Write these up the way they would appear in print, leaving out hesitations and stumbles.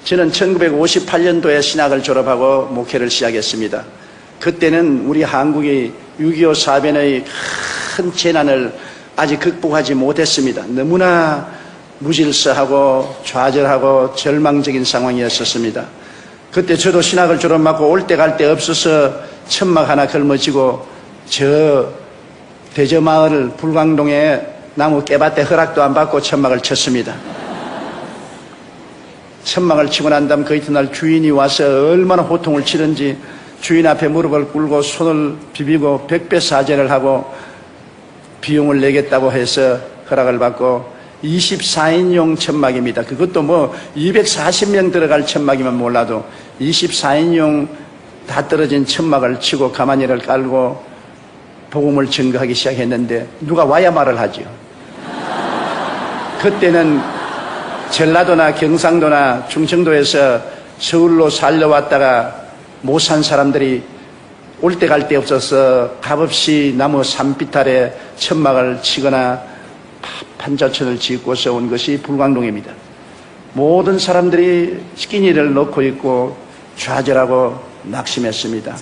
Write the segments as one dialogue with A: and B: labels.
A: 저는 1958년도에 신학을 졸업하고 목회를 시작했습니다. 그때는 우리 한국이 6.25 사변의 큰 재난을 아직 극복하지 못했습니다. 너무나 무질서하고 좌절하고 절망적인 상황이었었습니다. 그때 저도 신학을 졸업하고 올 때 갈 데 없어서 천막 하나 걸머지고 저 대저마을 불광동에 나무 깨밭에 허락도 안 받고 천막을 쳤습니다. 천막을 치고 난 다음 그 이튿날 주인이 와서 얼마나 호통을 치는지 주인 앞에 무릎을 꿇고 손을 비비고 백배사죄를 하고 비용을 내겠다고 해서 허락을 받고 24인용 천막입니다. 그것도 뭐 240명 들어갈 천막이면 몰라도 24인용 다 떨어진 천막을 치고 가마니를 깔고 복음을 증거하기 시작했는데 누가 와야 말을 하죠. 그때는 전라도나 경상도나 충청도에서 서울로 살려왔다가 못 산 사람들이 올 때 갈 데 없어서 값없이 나무 산비탈에 천막을 치거나 판자촌을 짓고서 온 것이 불광동입니다. 모든 사람들이 끼니를 넣고 있고 좌절하고 낙심했습니다.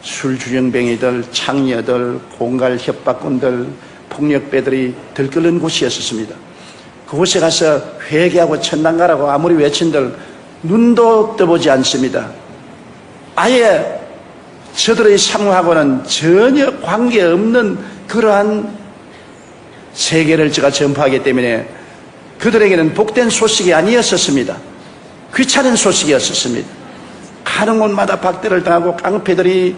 A: 술주정뱅이들, 창녀들, 공갈 협박꾼들, 폭력배들이 들끓는 곳이었습니다. 그곳에 가서 회개하고 천당 가라고 아무리 외친들 눈도 떠보지 않습니다. 아예 저들의 상황하고는 전혀 관계없는 그러한 세계를 제가 전파하기 때문에 그들에게는 복된 소식이 아니었었습니다. 귀찮은 소식이었었습니다. 가는 곳마다 박대를 당하고 깡패들이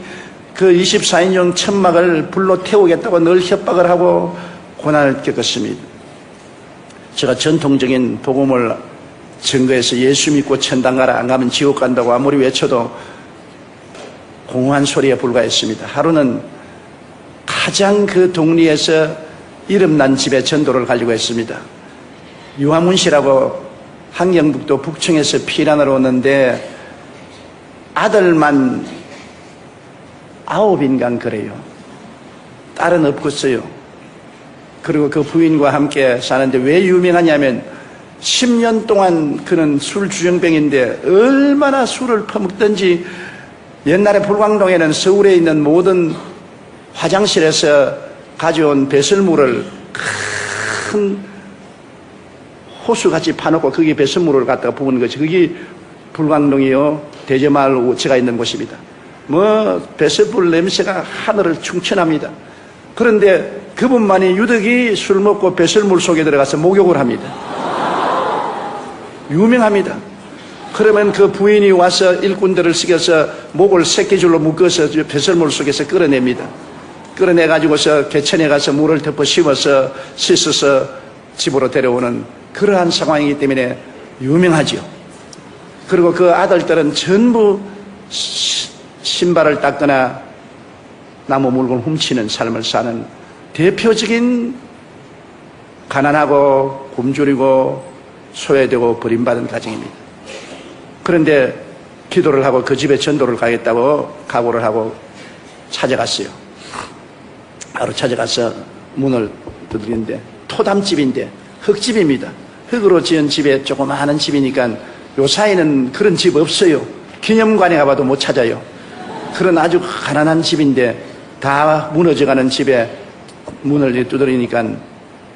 A: 그 24인용 천막을 불로 태우겠다고 늘 협박을 하고 고난을 겪었습니다. 제가 전통적인 복음을 증거해서 예수 믿고 천당 가라, 안 가면 지옥 간다고 아무리 외쳐도 공허한 소리에 불과했습니다. 하루는 가장 그 동리에서 이름난 집에 전도를 가려고 했습니다. 유화문 씨라고 함경북도 북청에서 피난을 오는데 아들만 9인간 그래요. 딸은 없겠어요. 그리고 그 부인과 함께 사는데 왜 유명하냐면 10년 동안 그는 술주정뱅인데 얼마나 술을 퍼먹든지 옛날에 불광동에는 서울에 있는 모든 화장실에서 가져온 배설물을 큰 호수같이 파놓고 거기에 배설물을 갖다가 부은 것이 그게 불광동이요 대저마을 우체가 있는 곳입니다. 뭐 배설물 냄새가 하늘을 충천합니다. 그런데 그분만이 유독이 술 먹고 배설물 속에 들어가서 목욕을 합니다. 유명합니다. 그러면 그 부인이 와서 일꾼들을 시켜서 목을 새끼줄로 묶어서 배설물 속에서 끌어냅니다. 끌어내가지고서 개천에 가서 물을 덮어 씌워서 씻어서 집으로 데려오는 그러한 상황이기 때문에 유명하죠. 그리고 그 아들들은 전부 신발을 닦거나 나무 물건 훔치는 삶을 사는 대표적인 가난하고 굶주리고 소외되고 버림받은 가정입니다. 그런데 기도를 하고 그 집에 전도를 가겠다고 각오를 하고 찾아갔어요. 바로 찾아가서 문을 두드리는데 토담집인데 흙집입니다. 흙으로 지은 집에 조그마한 집이니까 요 사이는 그런 집 없어요. 기념관에 가봐도 못 찾아요. 그런 아주 가난한 집인데 다 무너져가는 집에 문을 두드리니까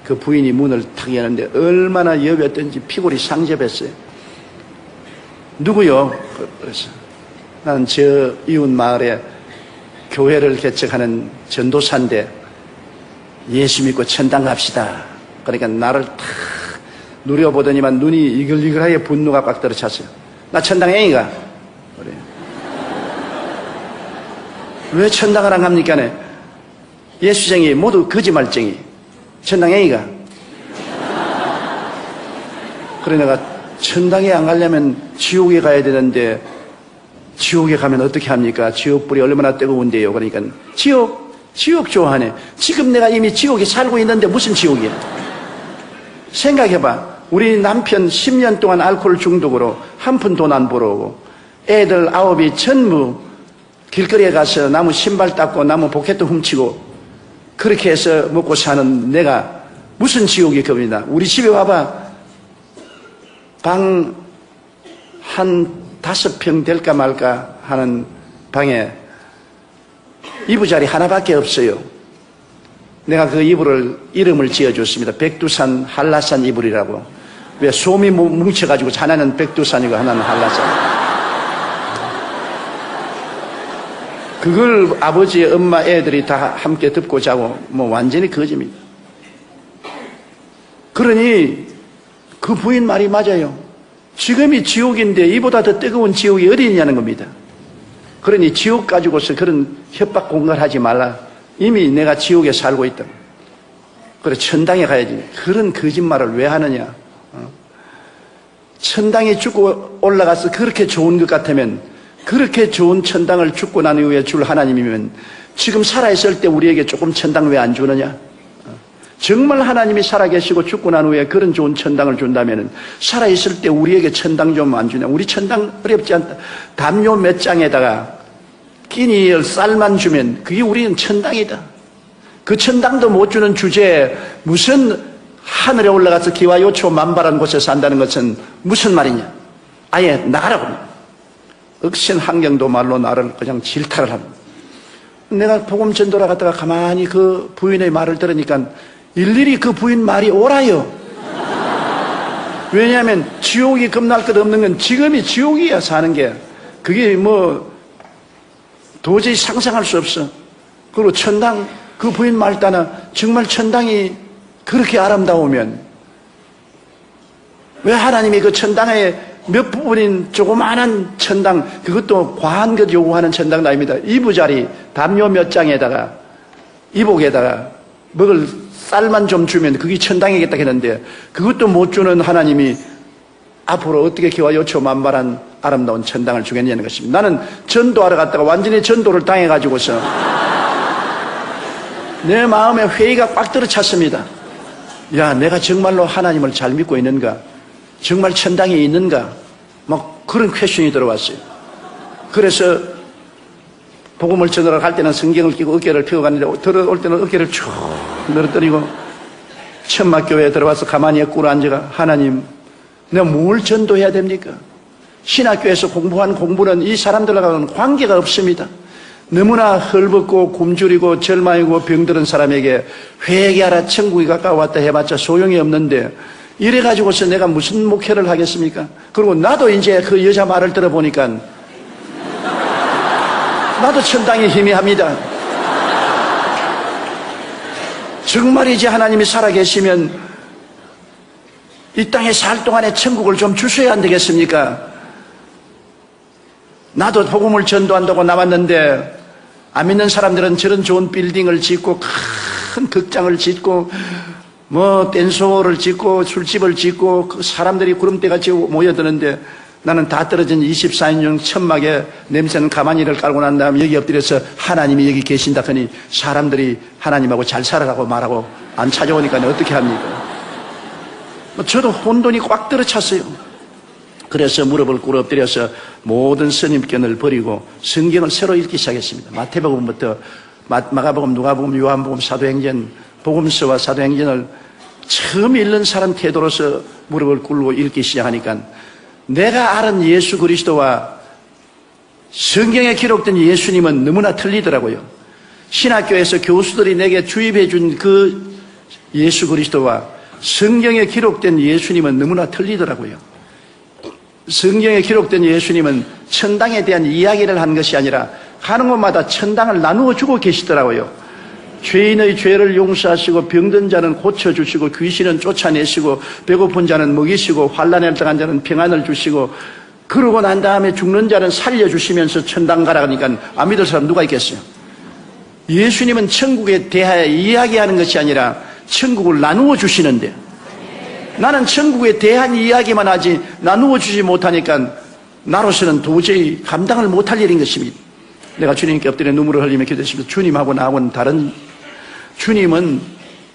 A: 그 부인이 문을 탁 여는데 얼마나 여겼던지 피골이 상접했어요. 누구요? 그래서 나는 저 이웃 마을에 교회를 개척하는 전도사인데 예수 믿고 천당 갑시다. 그러니까 나를 탁 누려보더니만 눈이 이글이글하게 분노가 꽉 들어찼어요. 나 천당 애인가? 그래. 왜 천당을 안 갑니까? 예수쟁이 모두 거짓말쟁이. 천당 애인가? 그래 내가 천당에 안 가려면 지옥에 가야 되는데 지옥에 가면 어떻게 합니까? 지옥불이 얼마나 뜨거운데요. 그러니까 지옥 좋아하네. 지금 내가 이미 지옥에 살고 있는데 무슨 지옥이야? 생각해봐. 우리 남편 10년 동안 알코올 중독으로 한 푼 돈 안 벌어오고 애들 9이 전부 길거리에 가서 나무 신발 닦고 나무 포켓도 훔치고 그렇게 해서 먹고 사는 내가 무슨 지옥이 겁니다. 우리 집에 와봐. 방 한 5평 될까 말까 하는 방에 이부자리 하나밖에 없어요. 내가 그 이름을 지어줬습니다. 백두산 한라산 이불이라고. 왜 솜이 뭉쳐가지고 하나는 백두산이고 하나는 한라산. 그걸 아버지, 엄마, 애들이 다 함께 덮고 자고 완전히 거짓입니다. 그러니 그 부인 말이 맞아요. 지금이 지옥인데 이보다 더 뜨거운 지옥이 어디 있냐는 겁니다. 그러니 지옥 가지고서 그런 협박 공갈하지 말라. 이미 내가 지옥에 살고 있다. 그래 천당에 가야지. 그런 거짓말을 왜 하느냐. 천당에 죽고 올라가서 그렇게 좋은 것 같으면, 그렇게 좋은 천당을 죽고 난 이후에 줄 하나님이면 지금 살아있을 때 우리에게 조금 천당 왜 안 주느냐. 정말 하나님이 살아계시고 죽고 난 후에 그런 좋은 천당을 준다면 살아있을 때 우리에게 천당 좀 안 주냐. 우리 천당 어렵지 않다. 담요 몇 장에다가 끼니 쌀만 주면 그게 우리는 천당이다. 그 천당도 못 주는 주제에 무슨 하늘에 올라가서 기와 요초 만발한 곳에 산다는 것은 무슨 말이냐. 아예 나가라고. 억신 환경도 말로 나를 그냥 질타를 합니다. 내가 복음 전도라 갔다가 가만히 그 부인의 말을 들으니까 일일이 그 부인 말이 옳아요. 왜냐하면 지옥이 겁날 것 없는 건 지금이 지옥이야. 사는 게 그게 도저히 상상할 수 없어. 그리고 천당, 그 부인 말 따나 정말 천당이 그렇게 아름다우면 왜 하나님이 그 천당의 몇 부분인 조그마한 천당, 그것도 과한 것 요구하는 천당도 아닙니다. 이부자리 담요 몇 장에다가 이복에다가 먹을 쌀만 좀 주면 그게 천당이겠다 했는데 그것도 못 주는 하나님이 앞으로 어떻게 기와 요초 만발한 아름다운 천당을 주겠냐는 것입니다. 나는 전도하러 갔다가 완전히 전도를 당해가지고서 내 마음에 회의가 꽉 들어찼습니다. 야, 내가 정말로 하나님을 잘 믿고 있는가? 정말 천당에 있는가? 막 그런 퀘션이 들어왔어요. 그래서 복음을 전하러 갈 때는 성경을 끼고 어깨를 펴고 갔는데 들어올 때는 어깨를 쭉 늘어뜨리고 천막교회에 들어와서 가만히 꿇어 앉아가 하나님, 내가 뭘 전도해야 됩니까? 신학교에서 공부한 공부는 이 사람들과는 관계가 없습니다. 너무나 헐벗고 굶주리고 절망이고 병들은 사람에게 회개하라 천국이 가까워왔다 해봤자 소용이 없는데 이래가지고서 내가 무슨 목회를 하겠습니까? 그리고 나도 이제 그 여자 말을 들어보니까 나도 천당이 희미합니다. 정말이지 하나님이 살아계시면 이 땅에 살 동안에 천국을 좀 주셔야 안 되겠습니까? 나도 복음을 전도한다고 나왔는데 안 믿는 사람들은 저런 좋은 빌딩을 짓고 큰 극장을 짓고 댄스홀을 짓고 술집을 짓고 그 사람들이 구름대같이 모여드는데 나는 다 떨어진 24인용 천막에 냄새는 가만히를 깔고 난 다음에 여기 엎드려서 하나님이 여기 계신다 하니 사람들이 하나님하고 잘 살아라고 말하고 안 찾아오니까 어떻게 합니까? 저도 혼돈이 꽉 들어찼어요. 그래서 무릎을 꿇어 엎드려서 모든 선입견을 버리고 성경을 새로 읽기 시작했습니다. 마태복음부터 마가복음, 누가복음, 요한복음, 사도행전, 복음서와 사도행전을 처음 읽는 사람 태도로서 무릎을 꿇고 읽기 시작하니까 내가 아는 예수 그리스도와 성경에 기록된 예수님은 너무나 틀리더라고요. 신학교에서 교수들이 내게 주입해 준 그 예수 그리스도와 성경에 기록된 예수님은 너무나 틀리더라고요. 성경에 기록된 예수님은 천당에 대한 이야기를 한 것이 아니라 가는 곳마다 천당을 나누어 주고 계시더라고요. 죄인의 죄를 용서하시고 병든 자는 고쳐주시고 귀신은 쫓아내시고 배고픈 자는 먹이시고 환난에 들어간 자는 평안을 주시고 그러고 난 다음에 죽는 자는 살려주시면서 천당 가라 하니까 안 믿을 사람 누가 있겠어요? 예수님은 천국에 대하여 이야기하는 것이 아니라 천국을 나누어 주시는데 나는 천국에 대한 이야기만 하지 나누어 주지 못하니까 나로서는 도저히 감당을 못할 일인 것입니다. 내가 주님께 엎드려 눈물을 흘리며 기도했습니다. 주님하고 나하고는 다른, 주님은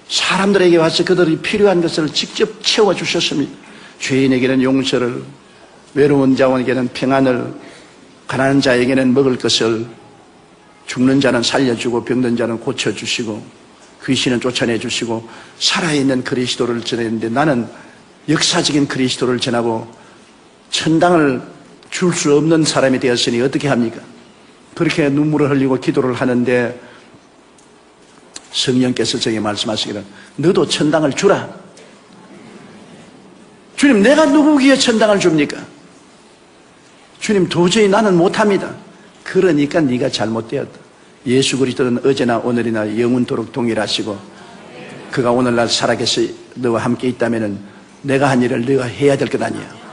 A: 사람들에게 와서 그들이 필요한 것을 직접 채워주셨습니다. 죄인에게는 용서를, 외로운 자에게는 평안을, 가난한 자에게는 먹을 것을, 죽는 자는 살려주고 병든 자는 고쳐주시고 귀신은 쫓아내주시고 살아있는 그리스도를 전했는데 나는 역사적인 그리스도를 전하고 천당을 줄 수 없는 사람이 되었으니 어떻게 합니까? 그렇게 눈물을 흘리고 기도를 하는데 성령께서 저에게 말씀하시기를 너도 천당을 주라. 주님, 내가 누구기에 천당을 줍니까? 주님, 도저히 나는 못합니다. 그러니까 네가 잘못되었다. 예수 그리스도는 어제나 오늘이나 영원토록 동일하시고 그가 오늘날 살아계셔 너와 함께 있다면 내가 한 일을 네가 해야 될 것 아니야.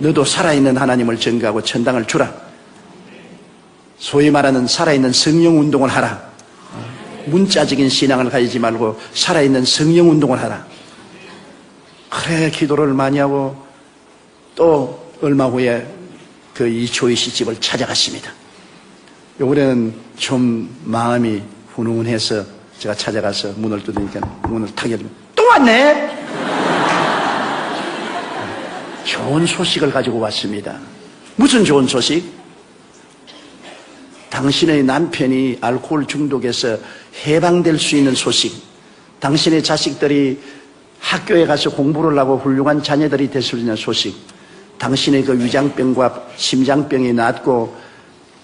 A: 너도 살아있는 하나님을 전가하고 천당을 주라. 소위 말하는 살아있는 성령 운동을 하라. 문자적인 신앙을 가지지 말고 살아있는 성령 운동을 하라. 그래 기도를 많이 하고 또 얼마 후에 그 이초희 씨 집을 찾아갔습니다. 요번에는 좀 마음이 훈훈해서 제가 찾아가서 문을 뜯으니까 문을 탁 열면 또 왔네? 좋은 소식을 가지고 왔습니다. 무슨 좋은 소식? 당신의 남편이 알코올 중독에서 해방될 수 있는 소식, 당신의 자식들이 학교에 가서 공부를 하고 훌륭한 자녀들이 될 수 있는 소식, 당신의 그 위장병과 심장병이 낫고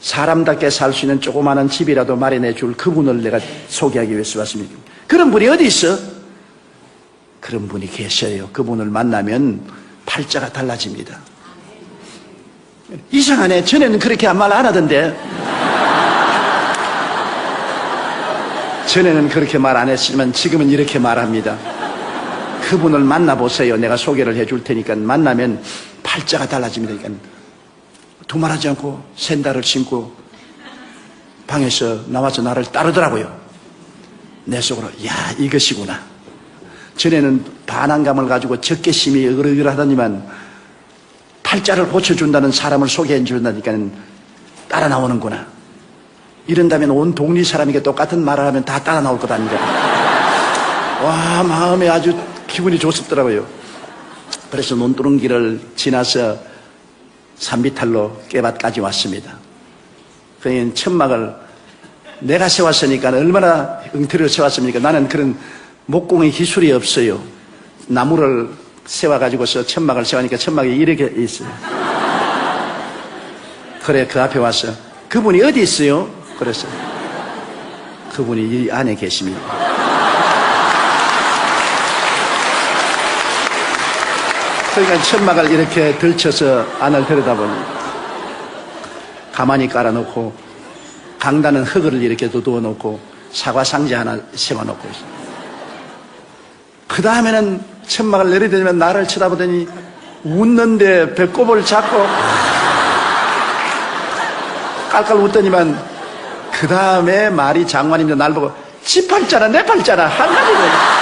A: 사람답게 살 수 있는 조그마한 집이라도 마련해 줄 그분을 내가 소개하기 위해서 왔습니다. 그런 분이 어디 있어? 그런 분이 계셔요. 그분을 만나면 팔자가 달라집니다. 이상하네. 전에는 그렇게 말 안 하던데. 전에는 그렇게 말 안 했지만 지금은 이렇게 말합니다. 그분을 만나보세요. 내가 소개를 해줄 테니까 만나면 팔자가 달라집니다. 그러니까 두말하지 않고 샌들을 신고 방에서 나와서 나를 따르더라고요. 내 속으로 야 이것이구나. 전에는 반항감을 가지고 적개심이 으르으르하더니만 팔자를 고쳐준다는 사람을 소개해 준다니까 따라 나오는구나. 이런다면 온 동리 사람에게 똑같은 말을 하면 다 따라 나올 것 아닌가. 와, 마음에 아주 기분이 좋습더라고요. 그래서 논두렁길을 지나서 산비탈로 깨밭까지 왔습니다. 그러니 천막을 내가 세웠으니까 얼마나 엉터리로 세웠습니까? 나는 그런 목공의 기술이 없어요. 나무를 세워가지고서 천막을 세우니까 천막이 이렇게 있어요. 그래, 그 앞에 와서 그분이 어디 있어요? 그래서 그분이 이 안에 계십니다. 그러니까 천막을 이렇게 들쳐서 안을 들여다보니 가만히 깔아놓고 강다는 흙을 이렇게 두어놓고 사과 상자 하나 세워놓고 있어요. 그 다음에는 천막을 내리더니만 나를 쳐다보더니 웃는데 배꼽을 잡고 깔깔 웃더니만 그 다음에 말이 장관입니다. 날 보고 지 팔자나 내 팔자나 한 가지는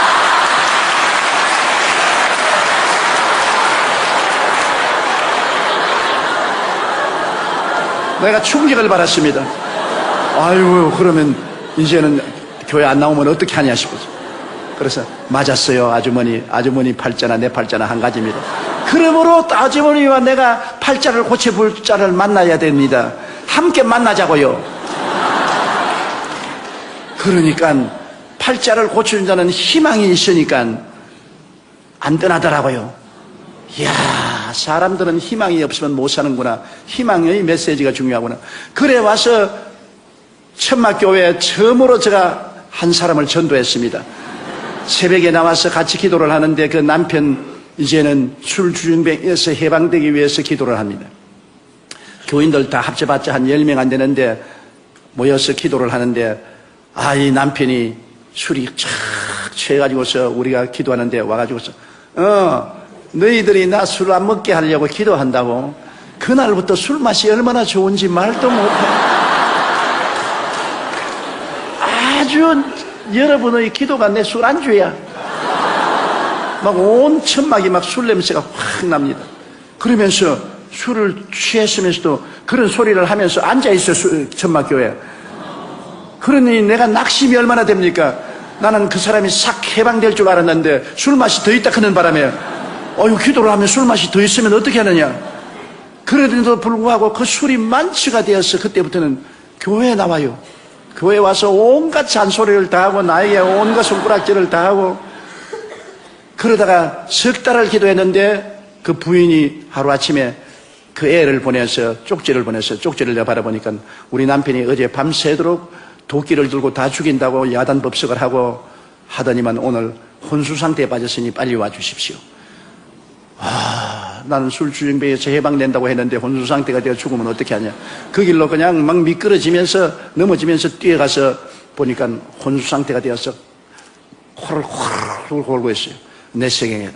A: 내가 충격을 받았습니다. 아이고 그러면 이제는 교회 안 나오면 어떻게 하냐 싶어서 그래서 맞았어요. 아주머니 팔자나 내 팔자나 한 가지입니다. 그러므로 아주머니와 내가 팔자를 고쳐볼 자를 만나야 됩니다. 함께 만나자고요. 그러니까 팔자를 고치는 자는 희망이 있으니까 안 떠나더라고요. 이야, 사람들은 희망이 없으면 못 사는구나. 희망의 메시지가 중요하구나. 그래 와서 천막교회에 처음으로 제가 한 사람을 전도했습니다. 새벽에 나와서 같이 기도를 하는데 그 남편 이제는 술주정뱅이에서 해방되기 위해서 기도를 합니다. 교인들 다 합쳐봤자 한 10명 안 되는데 모여서 기도를 하는데 이 남편이 술이 착 취해가지고서 우리가 기도하는데 와가지고서 너희들이 나 술 안 먹게 하려고 기도한다고. 그날부터 술 맛이 얼마나 좋은지 말도 못해. 아주 여러분의 기도가 내 술안주야. 막 온 천막이 막 술 냄새가 확 납니다. 그러면서 술을 취했으면서도 그런 소리를 하면서 앉아있어 천막교회. 그러니 내가 낙심이 얼마나 됩니까? 나는 그 사람이 싹 해방될 줄 알았는데 술맛이 더 있다 하는 바람에 기도를 하면 술맛이 더 있으면 어떻게 하느냐. 그래도 불구하고 그 술이 만취가 되어서 그때부터는 교회에 나와요. 교회에 와서 온갖 잔소리를 다 하고 나에게 온갖 손가락질을 다 하고 그러다가 석 달을 기도했는데 그 부인이 하루아침에 그 애를 보내서 쪽지를 내가 바라보니까 우리 남편이 어제 밤새도록 도끼를 들고 다 죽인다고 야단 법석을 하고 하더니만 오늘 혼수 상태에 빠졌으니 빨리 와주십시오. 나는 술주정뱅이에서 해방된다고 했는데 혼수 상태가 되어 죽으면 어떻게 하냐. 그 길로 그냥 막 미끄러지면서 넘어지면서 뛰어가서 보니까 혼수 상태가 되어서 코를 홀 골고 있어요. 내 생각에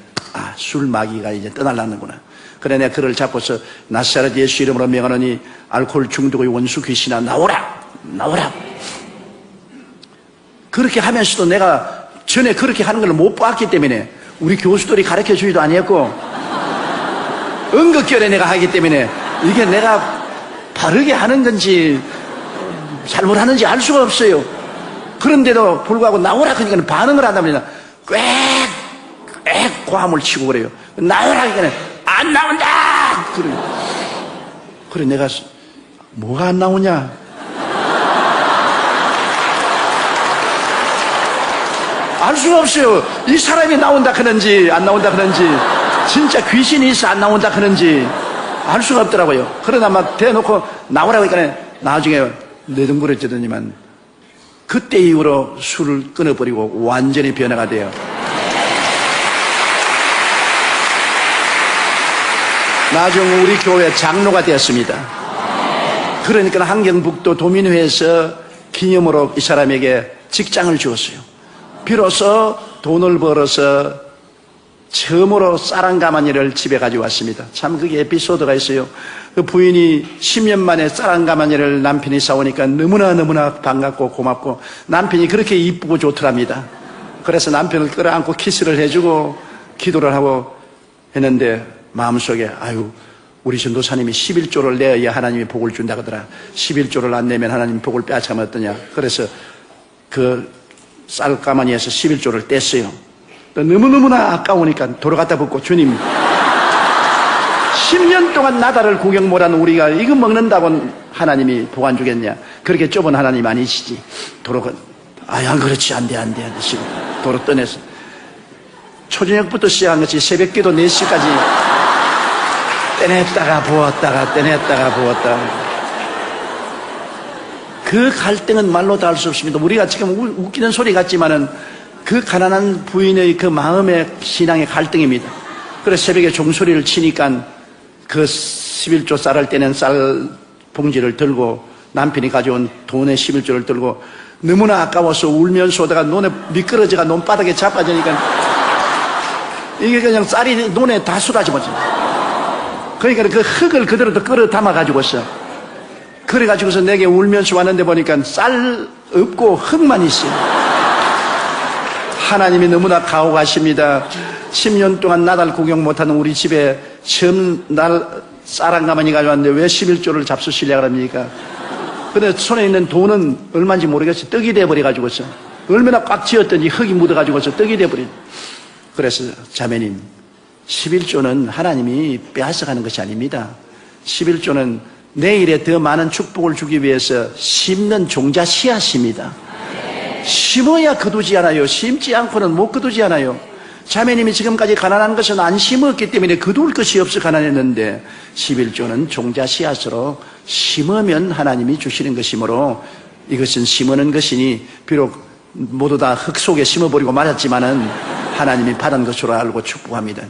A: 술 마귀가 이제 떠날라는구나. 그래 내가 그를 잡고서 나사렛 예수 이름으로 명하노니 알코올 중독의 원수 귀신아 나오라. 그렇게 하면서도 내가 전에 그렇게 하는 걸 못 봤기 때문에 우리 교수들이 가르쳐 주지도 아니했고 응급결에 내가 하기 때문에 이게 내가 바르게 하는 건지 잘못하는지 알 수가 없어요. 그런데도 불구하고 나오라 그러니까 반응을 한다면 꽥 고함을 치고 그래요. 나오라 그러니까 안 나온다. 그래 내가 뭐가 안 나오냐? 알 수가 없어요. 이 사람이 나온다 그런지 안 나온다 그런지 진짜 귀신이 있어 안 나온다 그런지 알 수가 없더라고요. 그러다 막 대놓고 나오라고 하니까 나중에 내둥그러지더니만 그때 이후로 술을 끊어버리고 완전히 변화가 돼요. 나중 우리 교회 장로가 되었습니다. 그러니까 한경북도 도민회에서 기념으로 이 사람에게 직장을 주었어요. 비로소 돈을 벌어서 처음으로 쌀한가마니를 집에 가져왔습니다. 참 그게 에피소드가 있어요. 그 부인이 10년 만에 쌀한가마니를 남편이 사오니까 너무나 반갑고 고맙고 남편이 그렇게 이쁘고 좋더랍니다. 그래서 남편을 끌어안고 키스를 해주고 기도를 하고 했는데 마음속에 우리 전도사님이 11조를 내어야 하나님이 복을 준다 그러더라. 11조를 안 내면 하나님이 복을 빼앗으면 어떠냐. 그래서 그 쌀가마니에서 11조를 뗐어요. 너무너무나 아까우니까 도로 갖다 붓고 주님 10년 동안 나다를 구경 못한 우리가 이거 먹는다고 하나님이 복 안 주겠냐. 그렇게 좁은 하나님 아니시지. 도로가 그렇지 안 돼 도로 떠내서 초저녁부터 시작한 것이 새벽기도 4시까지 떼냈다가 부었다가 그 갈등은 말로 다 할 수 없습니다. 우리가 지금 웃기는 소리 같지만은 그 가난한 부인의 그 마음의 신앙의 갈등입니다. 그래서 새벽에 종소리를 치니까 그 11조 쌀을 떼는 쌀 봉지를 들고 남편이 가져온 돈의 11조를 들고 너무나 아까워서 울면서 오다가 눈에 미끄러져가 논바닥에 자빠지니까 이게 그냥 쌀이 눈에 다 쏟아져버립니다. 그러니까 그 흙을 그대로 또 끌어 담아가지고서 그래가지고서 내게 울면서 왔는데 보니까 쌀 없고 흙만 있어요. 하나님이 너무나 가혹하십니다. 10년 동안 나달 구경 못하는 우리 집에 처음 날 쌀한가마니 가져왔는데 왜 11조를 잡수시려고 합니까? 근데 손에 있는 돈은 얼마인지 모르겠어요. 떡이 돼버려가지고서 얼마나 꽉 쥐었던지 흙이 묻어가지고서 떡이 돼버린. 그래서 자매님 11조는 하나님이 빼앗아가는 것이 아닙니다. 11조는 내일에 더 많은 축복을 주기 위해서 심는 종자 씨앗입니다. 심어야 거두지 않아요. 심지 않고는 못 거두지 않아요. 자매님이 지금까지 가난한 것은 안 심었기 때문에 거둘 것이 없어 가난했는데 11조는 종자 씨앗으로 심으면 하나님이 주시는 것이므로 이것은 심어는 것이니 비록 모두 다 흙 속에 심어버리고 말았지만은 하나님이 받은 것으로 알고 축복합니다.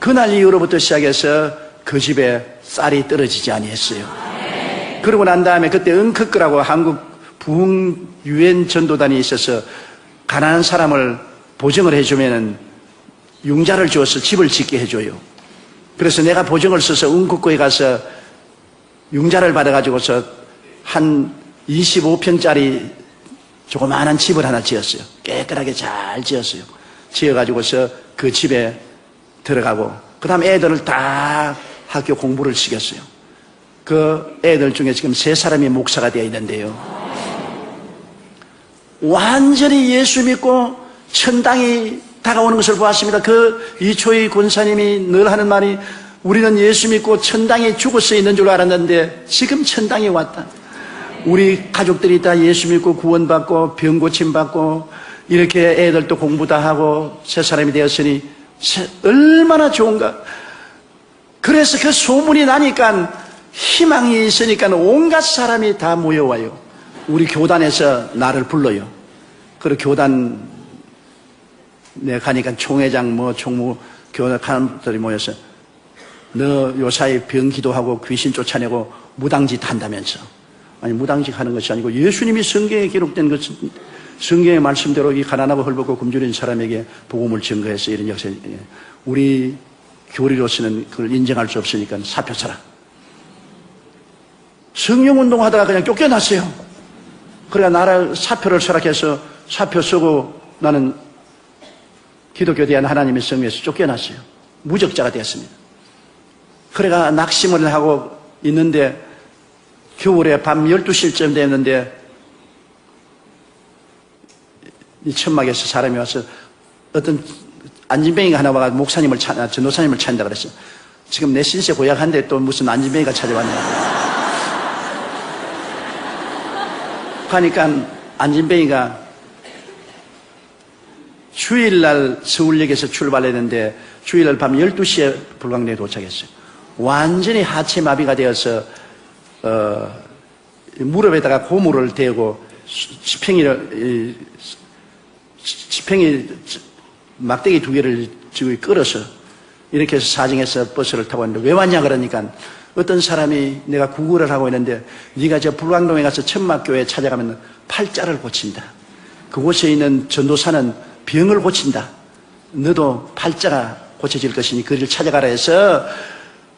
A: 그날 이후로부터 시작해서 그 집에 쌀이 떨어지지 아니했어요. 그러고 난 다음에 그때 은크크라고 한국 부흥 유엔 전도단이 있어서 가난한 사람을 보증을 해주면은 융자를 주어서 집을 짓게 해줘요. 그래서 내가 보증을 써서 은크크에 가서 융자를 받아가지고서 한 25평짜리 조그마한 집을 하나 지었어요. 깨끗하게 잘 지었어요. 지어가지고서 그 집에 들어가고 그 다음 애들을 다 학교 공부를 시켰어요. 그 애들 중에 지금 3사람이 목사가 되어 있는데요. 완전히 예수 믿고 천당이 다가오는 것을 보았습니다. 그 이초희 권사님이 늘 하는 말이 우리는 예수 믿고 천당에 죽어서 있는 줄 알았는데 지금 천당이 왔다. 우리 가족들이 다 예수 믿고 구원받고 병 고침받고 이렇게 애들도 공부 다 하고 새 사람이 되었으니 얼마나 좋은가. 그래서 그 소문이 나니까 희망이 있으니까 온갖 사람이 다 모여와요. 우리 교단에서 나를 불러요. 그리고 교단에 가니까 총회장, 총무, 교단들이 모여서 너 요사이 병 기도하고 귀신 쫓아내고 무당짓 한다면서. 아니, 무당짓 하는 것이 아니고 예수님이 성경에 기록된 것, 성경의 말씀대로 이 가난하고 헐벗고 굶주린 사람에게 복음을 증거해서 이런 역사, 우리 교리로서는 그걸 인정할 수 없으니까 사표 쳐라. 성령운동 하다가 그냥 쫓겨났어요. 그러니까 나라 사표를 설악해서 사표 쓰고 나는 기독교 대한 하나님의 성에서 쫓겨났어요. 무적자가 되었습니다. 그래가 낙심을 하고 있는데 겨울에 밤 12시쯤 됐는데 이 천막에서 사람이 와서 어떤 안진뱅이가 하나 와가 목사님을 전도사님을 찾는다 그랬어요. 지금 내 신세 고약한데 또 무슨 안진뱅이가 찾아왔냐. 하니까 안진뱅이가 주일날 서울역에서 출발했는데 주일날 밤 12시에 불광동에 도착했어요. 완전히 하체 마비가 되어서 무릎에다가 고무를 대고 지팽이 막대기 2개를 지고 끌어서 이렇게 해서 사정해서 버스를 타고 왔는데 왜 왔냐 그러니까 어떤 사람이 내가 구걸을 하고 있는데 네가 저 불광동에 가서 천막교회 찾아가면 팔자를 고친다. 그곳에 있는 전도사는 병을 고친다. 너도 팔자가 고쳐질 것이니 그를 찾아가라 해서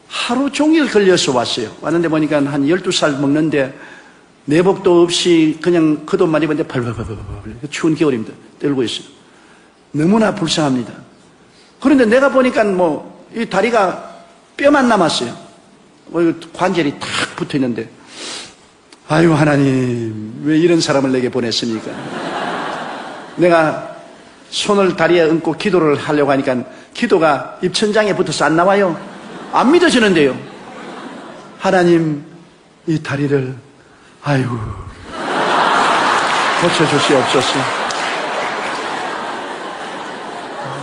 A: 하루 종일 걸려서 왔어요. 왔는데 보니까 한 12살 먹는데 내복도 없이 그냥 겉옷만 입었는데 벌벌벌벌 추운 겨울입니다. 떨고 있어요. 너무나 불쌍합니다. 그런데 내가 보니까 이 다리가 뼈만 남았어요. 관절이 탁 붙어 있는데, 아유, 하나님, 왜 이런 사람을 내게 보냈습니까? 내가 손을 다리에 얹고 기도를 하려고 하니까 기도가 입천장에 붙어서 안 나와요. 안 믿어지는데요. 하나님, 이 다리를, 아이고, 고쳐주시옵소서.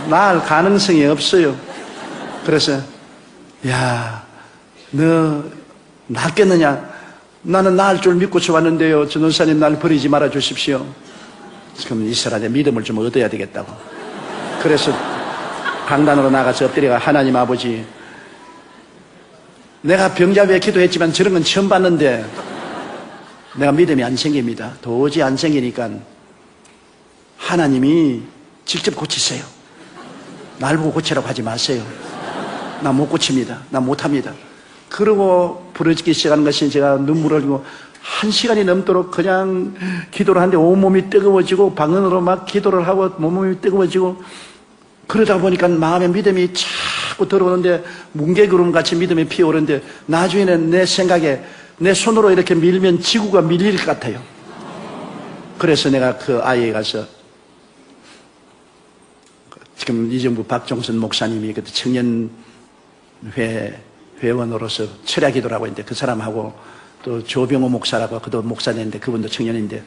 A: 나을 가능성이 없어요. 그래서, 야, 너 낫겠느냐? 나는 나을 줄 믿고 쳐왔는데요. 전도사님 날 버리지 말아 주십시오. 그럼 이 사람의 믿음을 좀 얻어야 되겠다고. 그래서 강단으로 나가서 엎드려가 하나님 아버지, 내가 병자부에 기도했지만 저런 건 처음 봤는데 내가 믿음이 안 생깁니다. 도저히 안 생기니까 하나님이 직접 고치세요. 날 보고 고치라고 하지 마세요. 나 못 고칩니다. 나 못합니다. 그러고 부러지기 시작하는 것이 제가 눈물을 흘리고 1시간이 넘도록 그냥 기도를 하는데 온몸이 뜨거워지고 방언으로 막 기도를 하고 온몸이 뜨거워지고 그러다 보니까 마음의 믿음이 자꾸 들어오는데 뭉게구름같이 믿음이 피어오르는데 나중에는 내 생각에 내 손으로 이렇게 밀면 지구가 밀릴 것 같아요. 그래서 내가 그 아이에 가서 지금 이정부 박종선 목사님이 그때 청년회 회원으로서 철야 기도를 하고 있는데 그 사람하고 또 조병호 목사라고 그도 목사인데 그분도 청년인데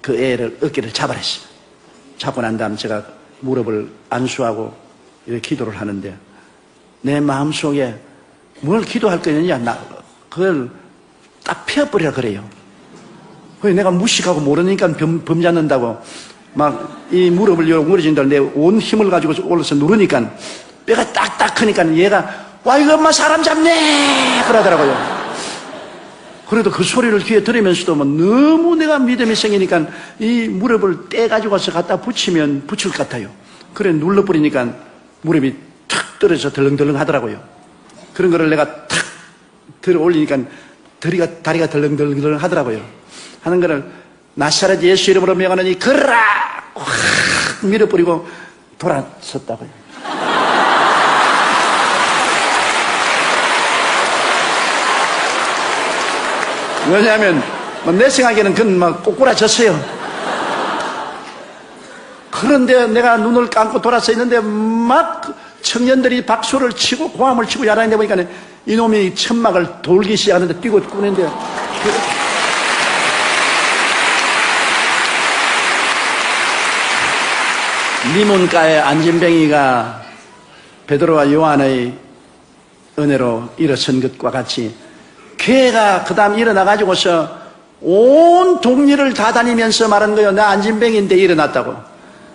A: 그 애를 어깨를 잡아냈어요. 잡고 난 다음 제가 무릎을 안수하고 이렇게 기도를 하는데 내 마음속에 뭘 기도할 거냐 그걸 딱 펴버리라 그래요. 그래서 내가 무식하고 모르니까 범잡는다고 막 이 무릎을 무너진다 내 온 힘을 가지고 올라서 누르니까 뼈가 딱딱 크니까 얘가 와 이거 엄마 사람 잡네 그러더라고요. 그래도 그 소리를 귀에 들으면서도 너무 내가 믿음이 생기니까 이 무릎을 떼가지고 와서 갖다 붙이면 붙일 것 같아요. 그래 눌러버리니까 무릎이 탁 떨어져 덜렁덜렁 하더라고요. 그런 거를 내가 탁 들어 올리니까 다리가 덜렁덜렁 하더라고요. 하는 거를 나사렛 예수 이름으로 명하느니 걸어라 확 밀어버리고 돌아섰다고요. 왜냐하면 내 생각에는 그건 막 꼬꾸라졌어요. 그런데 내가 눈을 감고 돌아서 있는데 막 청년들이 박수를 치고 고함을 치고 야단인데 보니까 이놈이 천막을 돌기 시작하는데 뛰고 꾸는데 리문가의 안진뱅이가 베드로와 요한의 은혜로 일어선 것과 같이 교회가 그 다음 일어나가지고서 온 동리를 다 다니면서 말한 거예요. 나 안진병인데 일어났다고.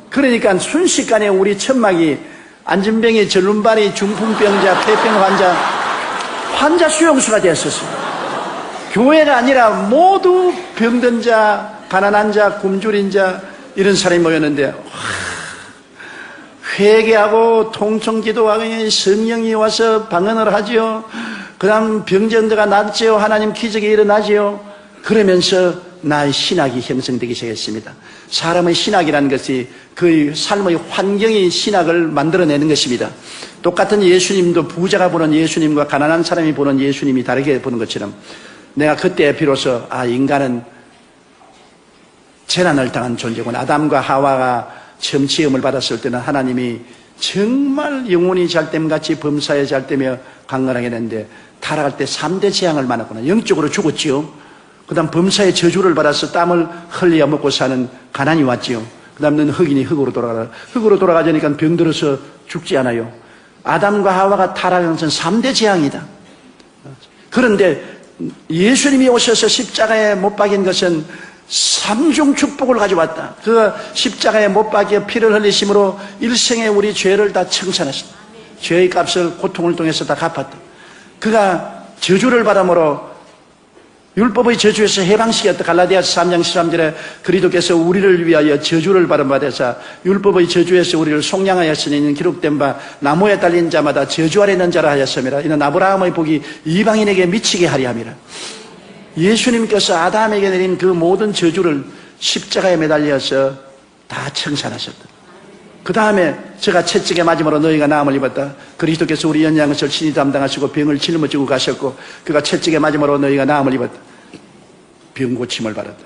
A: 그러니까 순식간에 우리 천막이 안진병이, 전lum발이, 중풍병자, 폐병 환자 수용소가 되었었어요. 교회가 아니라 모두 병든 자, 가난한 자, 굶주린 자 이런 사람이 모였는데 회개하고 통성기도하고 성령이 와서 방언을 하지요. 그 다음 병전자가 낫지요. 하나님 기적이 일어나지요. 그러면서 나의 신학이 형성되기 시작했습니다. 사람의 신학이라는 것이 그 삶의 환경이 신학을 만들어내는 것입니다. 똑같은 예수님도 부자가 보는 예수님과 가난한 사람이 보는 예수님이 다르게 보는 것처럼 내가 그때 비로소 인간은 재난을 당한 존재구나. 아담과 하와가 처음 지음을 받았을 때는 하나님이 정말 영혼이 잘됨같이 범사에 잘되며 강건하게 했는데 타락할 때 3대 재앙을 만났구나. 영적으로 죽었지요. 그 다음 범사의 저주를 받아서 땀을 흘려 먹고 사는 가난이 왔지요. 그 다음 너는 흑인이 흑으로 돌아가라. 흑으로 돌아가자니까 병들어서 죽지 않아요. 아담과 하와가 타락한 것은 3대 재앙이다. 그런데 예수님이 오셔서 십자가에 못 박인 것은 3중 축복을 가져왔다. 그 십자가에 못 박여 피를 흘리심으로 일생에 우리 죄를 다 청산했다. 죄의 값을 고통을 통해서 다 갚았다. 그가 저주를 받음으로 율법의 저주에서 해방시켰다. 갈라디아서 3장 13절에 그리스도께서 우리를 위하여 저주를 받아서 율법의 저주에서 우리를 속량하였으니 기록된 바 나무에 달린 자마다 저주 아래 있는 자라 하였음이라. 이는 아브라함의 복이 이방인에게 미치게 하리 함이라. 예수님께서 아담에게 내린 그 모든 저주를 십자가에 매달려서 다 청산하셨다. 그 다음에 제가 채찍에 맞음으로 너희가 나음을 입었다. 그리스도께서 우리 연약한 것을 친히 담당하시고 병을 짊어지고 가셨고 그가 채찍에 맞음으로 너희가 나음을 입었다. 병 고침을 받았다.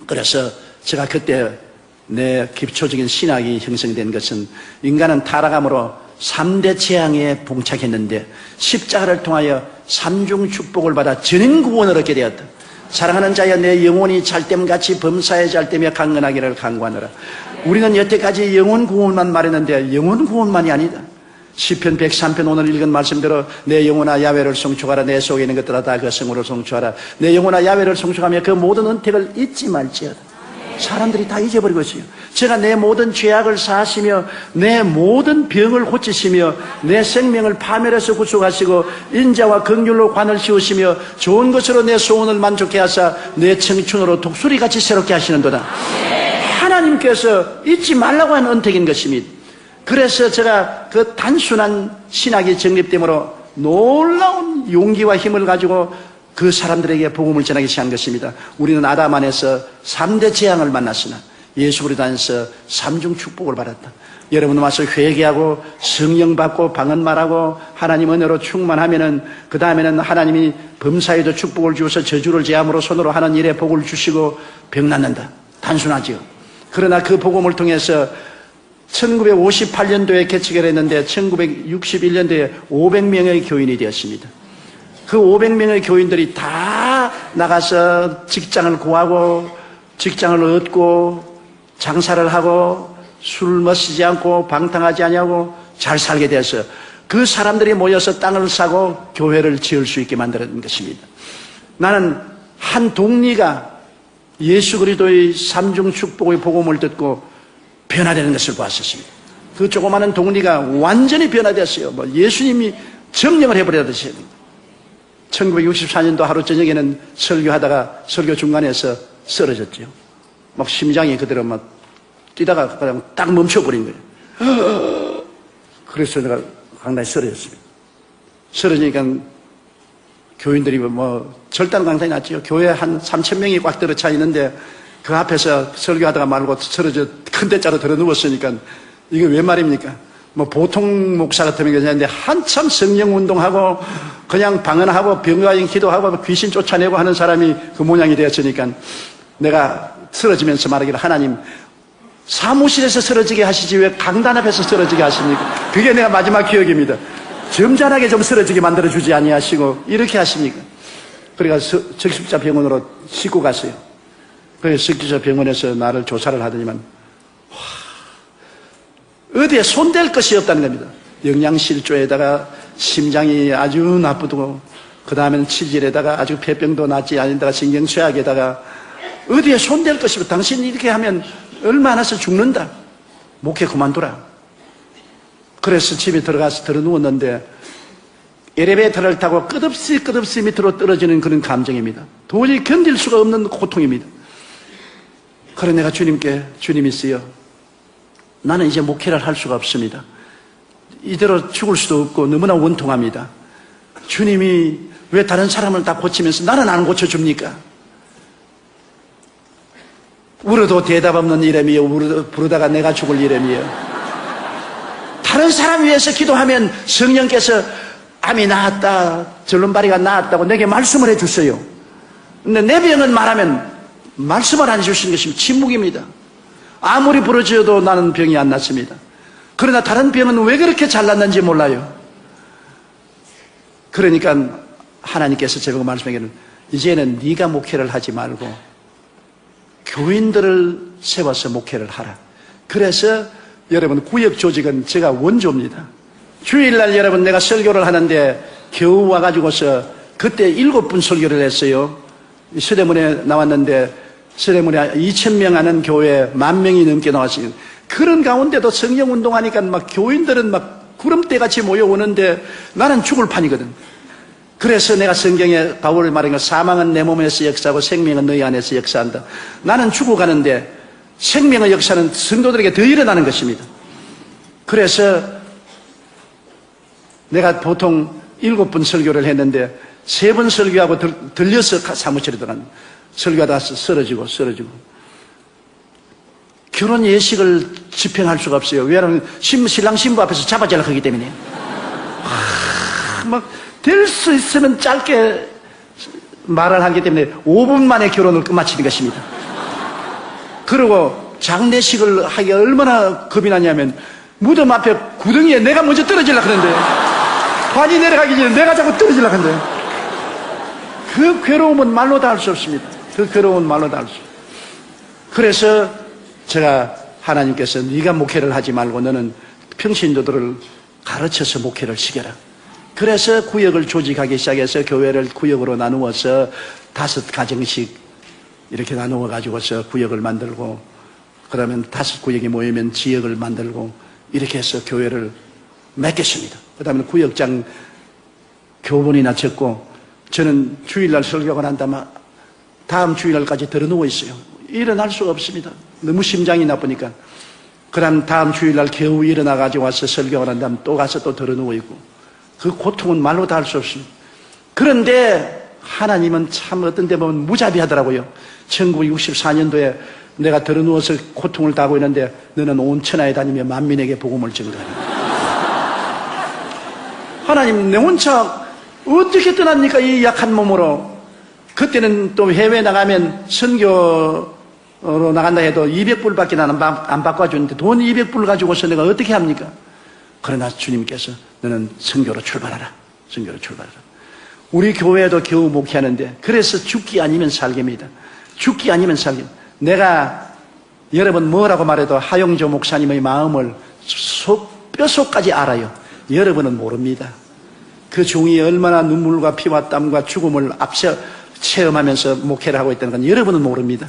A: 그래서 제가 그때 내 기초적인 신학이 형성된 것은 인간은 타락함으로 3대 재앙에 봉착했는데 십자가를 통하여 3중 축복을 받아 전인 구원을 얻게 되었다. 사랑하는 자여 내 영혼이 잘됨같이 범사에 잘되며 강건하기를 간구하노라. 우리는 여태까지 영혼 구원만 말했는데 영혼 구원만이 아니다. 시편 103편 오늘 읽은 말씀대로 내 영혼아 야훼를 송축하라. 내 속에 있는 것들아 다 그 성으로 송축하라. 내 영혼아 야훼를 송축하며 그 모든 은택을 잊지 말지어다. 사람들이 다 잊어버리고 있어요. 제가 내 모든 죄악을 사하시며 내 모든 병을 고치시며 내 생명을 파멸해서 구속하시고 인자와 긍휼로 관을 씌우시며 좋은 것으로 내 소원을 만족해 하사 내 청춘으로 독수리같이 새롭게 하시는도다. 하나님께서 잊지 말라고 하는 은택인 것입니다. 그래서 제가 그 단순한 신학이 정립되므로 놀라운 용기와 힘을 가지고 그 사람들에게 복음을 전하기 시작한 것입니다. 우리는 아담 안에서 3대 재앙을 만났으나 예수 그리스도 안에서 3중 축복을 받았다. 여러분 와서 회개하고 성령 받고 방언 말하고 하나님 은혜로 충만하면은 그 다음에는 하나님이 범사에도 축복을 주어서 저주를 제함으로 손으로 하는 일에 복을 주시고 병 낫는다. 단순하지요. 그러나 그 복음을 통해서 1958년도에 개척을 했는데 1961년도에 500명의 교인이 되었습니다. 그 500명의 교인들이 다 나가서 직장을 구하고 직장을 얻고 장사를 하고 술 마시지 않고 방탕하지 않냐고 잘 살게 돼서 그 사람들이 모여서 땅을 사고 교회를 지을 수 있게 만드는 것입니다. 나는 한 동리가 예수 그리스도의 3중 축복의 복음을 듣고 변화되는 것을 보았었습니다. 그 조그마한 동리가 완전히 변화됐어요. 예수님이 점령을 해버렸듯이. 1964년도 하루 저녁에는 설교하다가 설교 중간에서 쓰러졌죠. 막 심장이 그대로 막 뛰다가 그냥 딱 멈춰버린 거예요. 그래서 내가 강단에 쓰러졌습니다. 쓰러지니까 교인들이 절단 강단이 났죠. 교회 한 3,000명이 꽉 들어차 있는데 그 앞에서 설교하다가 말고 쓰러져 큰 대자로 들어 누웠으니까 이게 왜 말입니까? 보통 목사 같으면 괜찮은데 한참 성령 운동하고 그냥 방언하고 병과인 기도하고 귀신 쫓아내고 하는 사람이 그 모양이 되었으니까 내가 쓰러지면서 말하기를 하나님 사무실에서 쓰러지게 하시지 왜 강단 앞에서 쓰러지게 하십니까? 그게 내가 마지막 기억입니다. 점잖하게 좀 쓰러지게 만들어주지 아니하시고 이렇게 하십니까? 그래서 적십자 병원으로 싣고 갔어요. 그래서 적십자 병원에서 나를 조사를 하더니만 어디에 손댈 것이 없다는 겁니다. 영양실조에다가 심장이 아주 나쁘고 그 다음에는 치질에다가 아주 폐병도 낫지 아닌다가 신경쇠약에다가 어디에 손댈 것이 없어. 당신 이렇게 하면 얼마 안 해서 죽는다. 목회 그만두라. 그래서 집에 들어가서 들어누웠는데 엘리베이터를 타고 끝없이 밑으로 떨어지는 그런 감정입니다. 도저히 견딜 수가 없는 고통입니다. 그래 내가 주님께 주님 있어요. 나는 이제 목회를 할 수가 없습니다. 이대로 죽을 수도 없고 너무나 원통합니다. 주님이 왜 다른 사람을 다 고치면서 나는 안 고쳐줍니까? 울어도 대답 없는 이름이요. 부르다가 내가 죽을 이름이요. 다른 사람 위해서 기도하면 성령께서 암이 나았다, 절름발이가 나았다고 내게 말씀을 해주세요. 근데 내 병은 말하면 말씀을 안 해주시는 것이 침묵입니다. 아무리 부르짖어도 나는 병이 안 낫습니다. 그러나 다른 병은 왜 그렇게 잘 낫는지 몰라요. 그러니까 하나님께서 제가 말씀하기를 이제는 네가 목회를 하지 말고 교인들을 세워서 목회를 하라. 그래서 여러분 구역 조직은 제가 원조입니다. 주일날 여러분 내가 설교를 하는데 겨우 와가지고서 그때 7분 설교를 했어요. 서대문에 나왔는데 서대문에 2,000명 하는 교회에 10,000명이 넘게 나왔어요. 그런 가운데도 성령운동하니까 막 교인들은 막 구름대같이 모여오는데 나는 죽을 판이거든. 그래서 내가 성경에 바울이 말한 거 사망은 내 몸에서 역사하고 생명은 너희 안에서 역사한다. 나는 죽어가는데 생명의 역사는 성도들에게 더 일어나는 것입니다. 그래서 내가 보통 7분 설교를 했는데 3번 설교하고 들려서 사무실에 들어간 설교하다 쓰러지고 결혼 예식을 집행할 수가 없어요. 왜냐하면 신랑 신부 앞에서 잡아주려고 하기 때문에 막 될 수 있으면 짧게 말을 하기 때문에 5분 만에 결혼을 끝마치는 것입니다. 그리고 장례식을 하기가 얼마나 겁이 나냐면 무덤 앞에 구덩이에 내가 먼저 떨어지려고 하는데 관이 내려가기 전에 내가 자꾸 떨어지려고 하는데 그 괴로움은 말로 다 할 수 없습니다. 그 괴로움은 말로 다 할 수 없습니다. 그래서 제가 하나님께서 네가 목회를 하지 말고 너는 평신도들을 가르쳐서 목회를 시켜라. 그래서 구역을 조직하기 시작해서 교회를 구역으로 나누어서 5가정씩 이렇게 나누어 가지고서 구역을 만들고 그러면 5구역이 모이면 지역을 만들고 이렇게 해서 교회를 맺겠습니다. 그 다음에 구역장 교본이나 적고 저는 주일날 설교가 난 다음 주일날까지 들어 누워 있어요. 일어날 수가 없습니다. 너무 심장이 나쁘니까. 그 다음 주일날 겨우 일어나가지고 와서 설교가 난 다음 또 가서 또 들어 누워 있고 그 고통은 말로 다 할 수 없습니다. 그런데 하나님은 참 어떤 데 보면 무자비하더라고요. 1964년도에 내가 들어 누워서 고통을 당하고 있는데 너는 온 천하에 다니며 만민에게 복음을 전가하라. 하나님 내 혼자 어떻게 떠납니까? 이 약한 몸으로. 그때는 또 해외 나가면 선교로 나간다 해도 200불밖에 안 바꿔주는데 돈 200불 가지고서 내가 어떻게 합니까? 그러나 주님께서 너는 선교로 출발하라. 선교로 출발하라. 우리 교회도 겨우 목회하는데 그래서 죽기 아니면 살기입니다. 죽기 아니면 살기. 내가 여러분 뭐라고 말해도 하용조 목사님의 마음을 뼛속까지 알아요. 여러분은 모릅니다. 그 종이 얼마나 눈물과 피와 땀과 죽음을 앞서 체험하면서 목회를 하고 있다는 건 여러분은 모릅니다.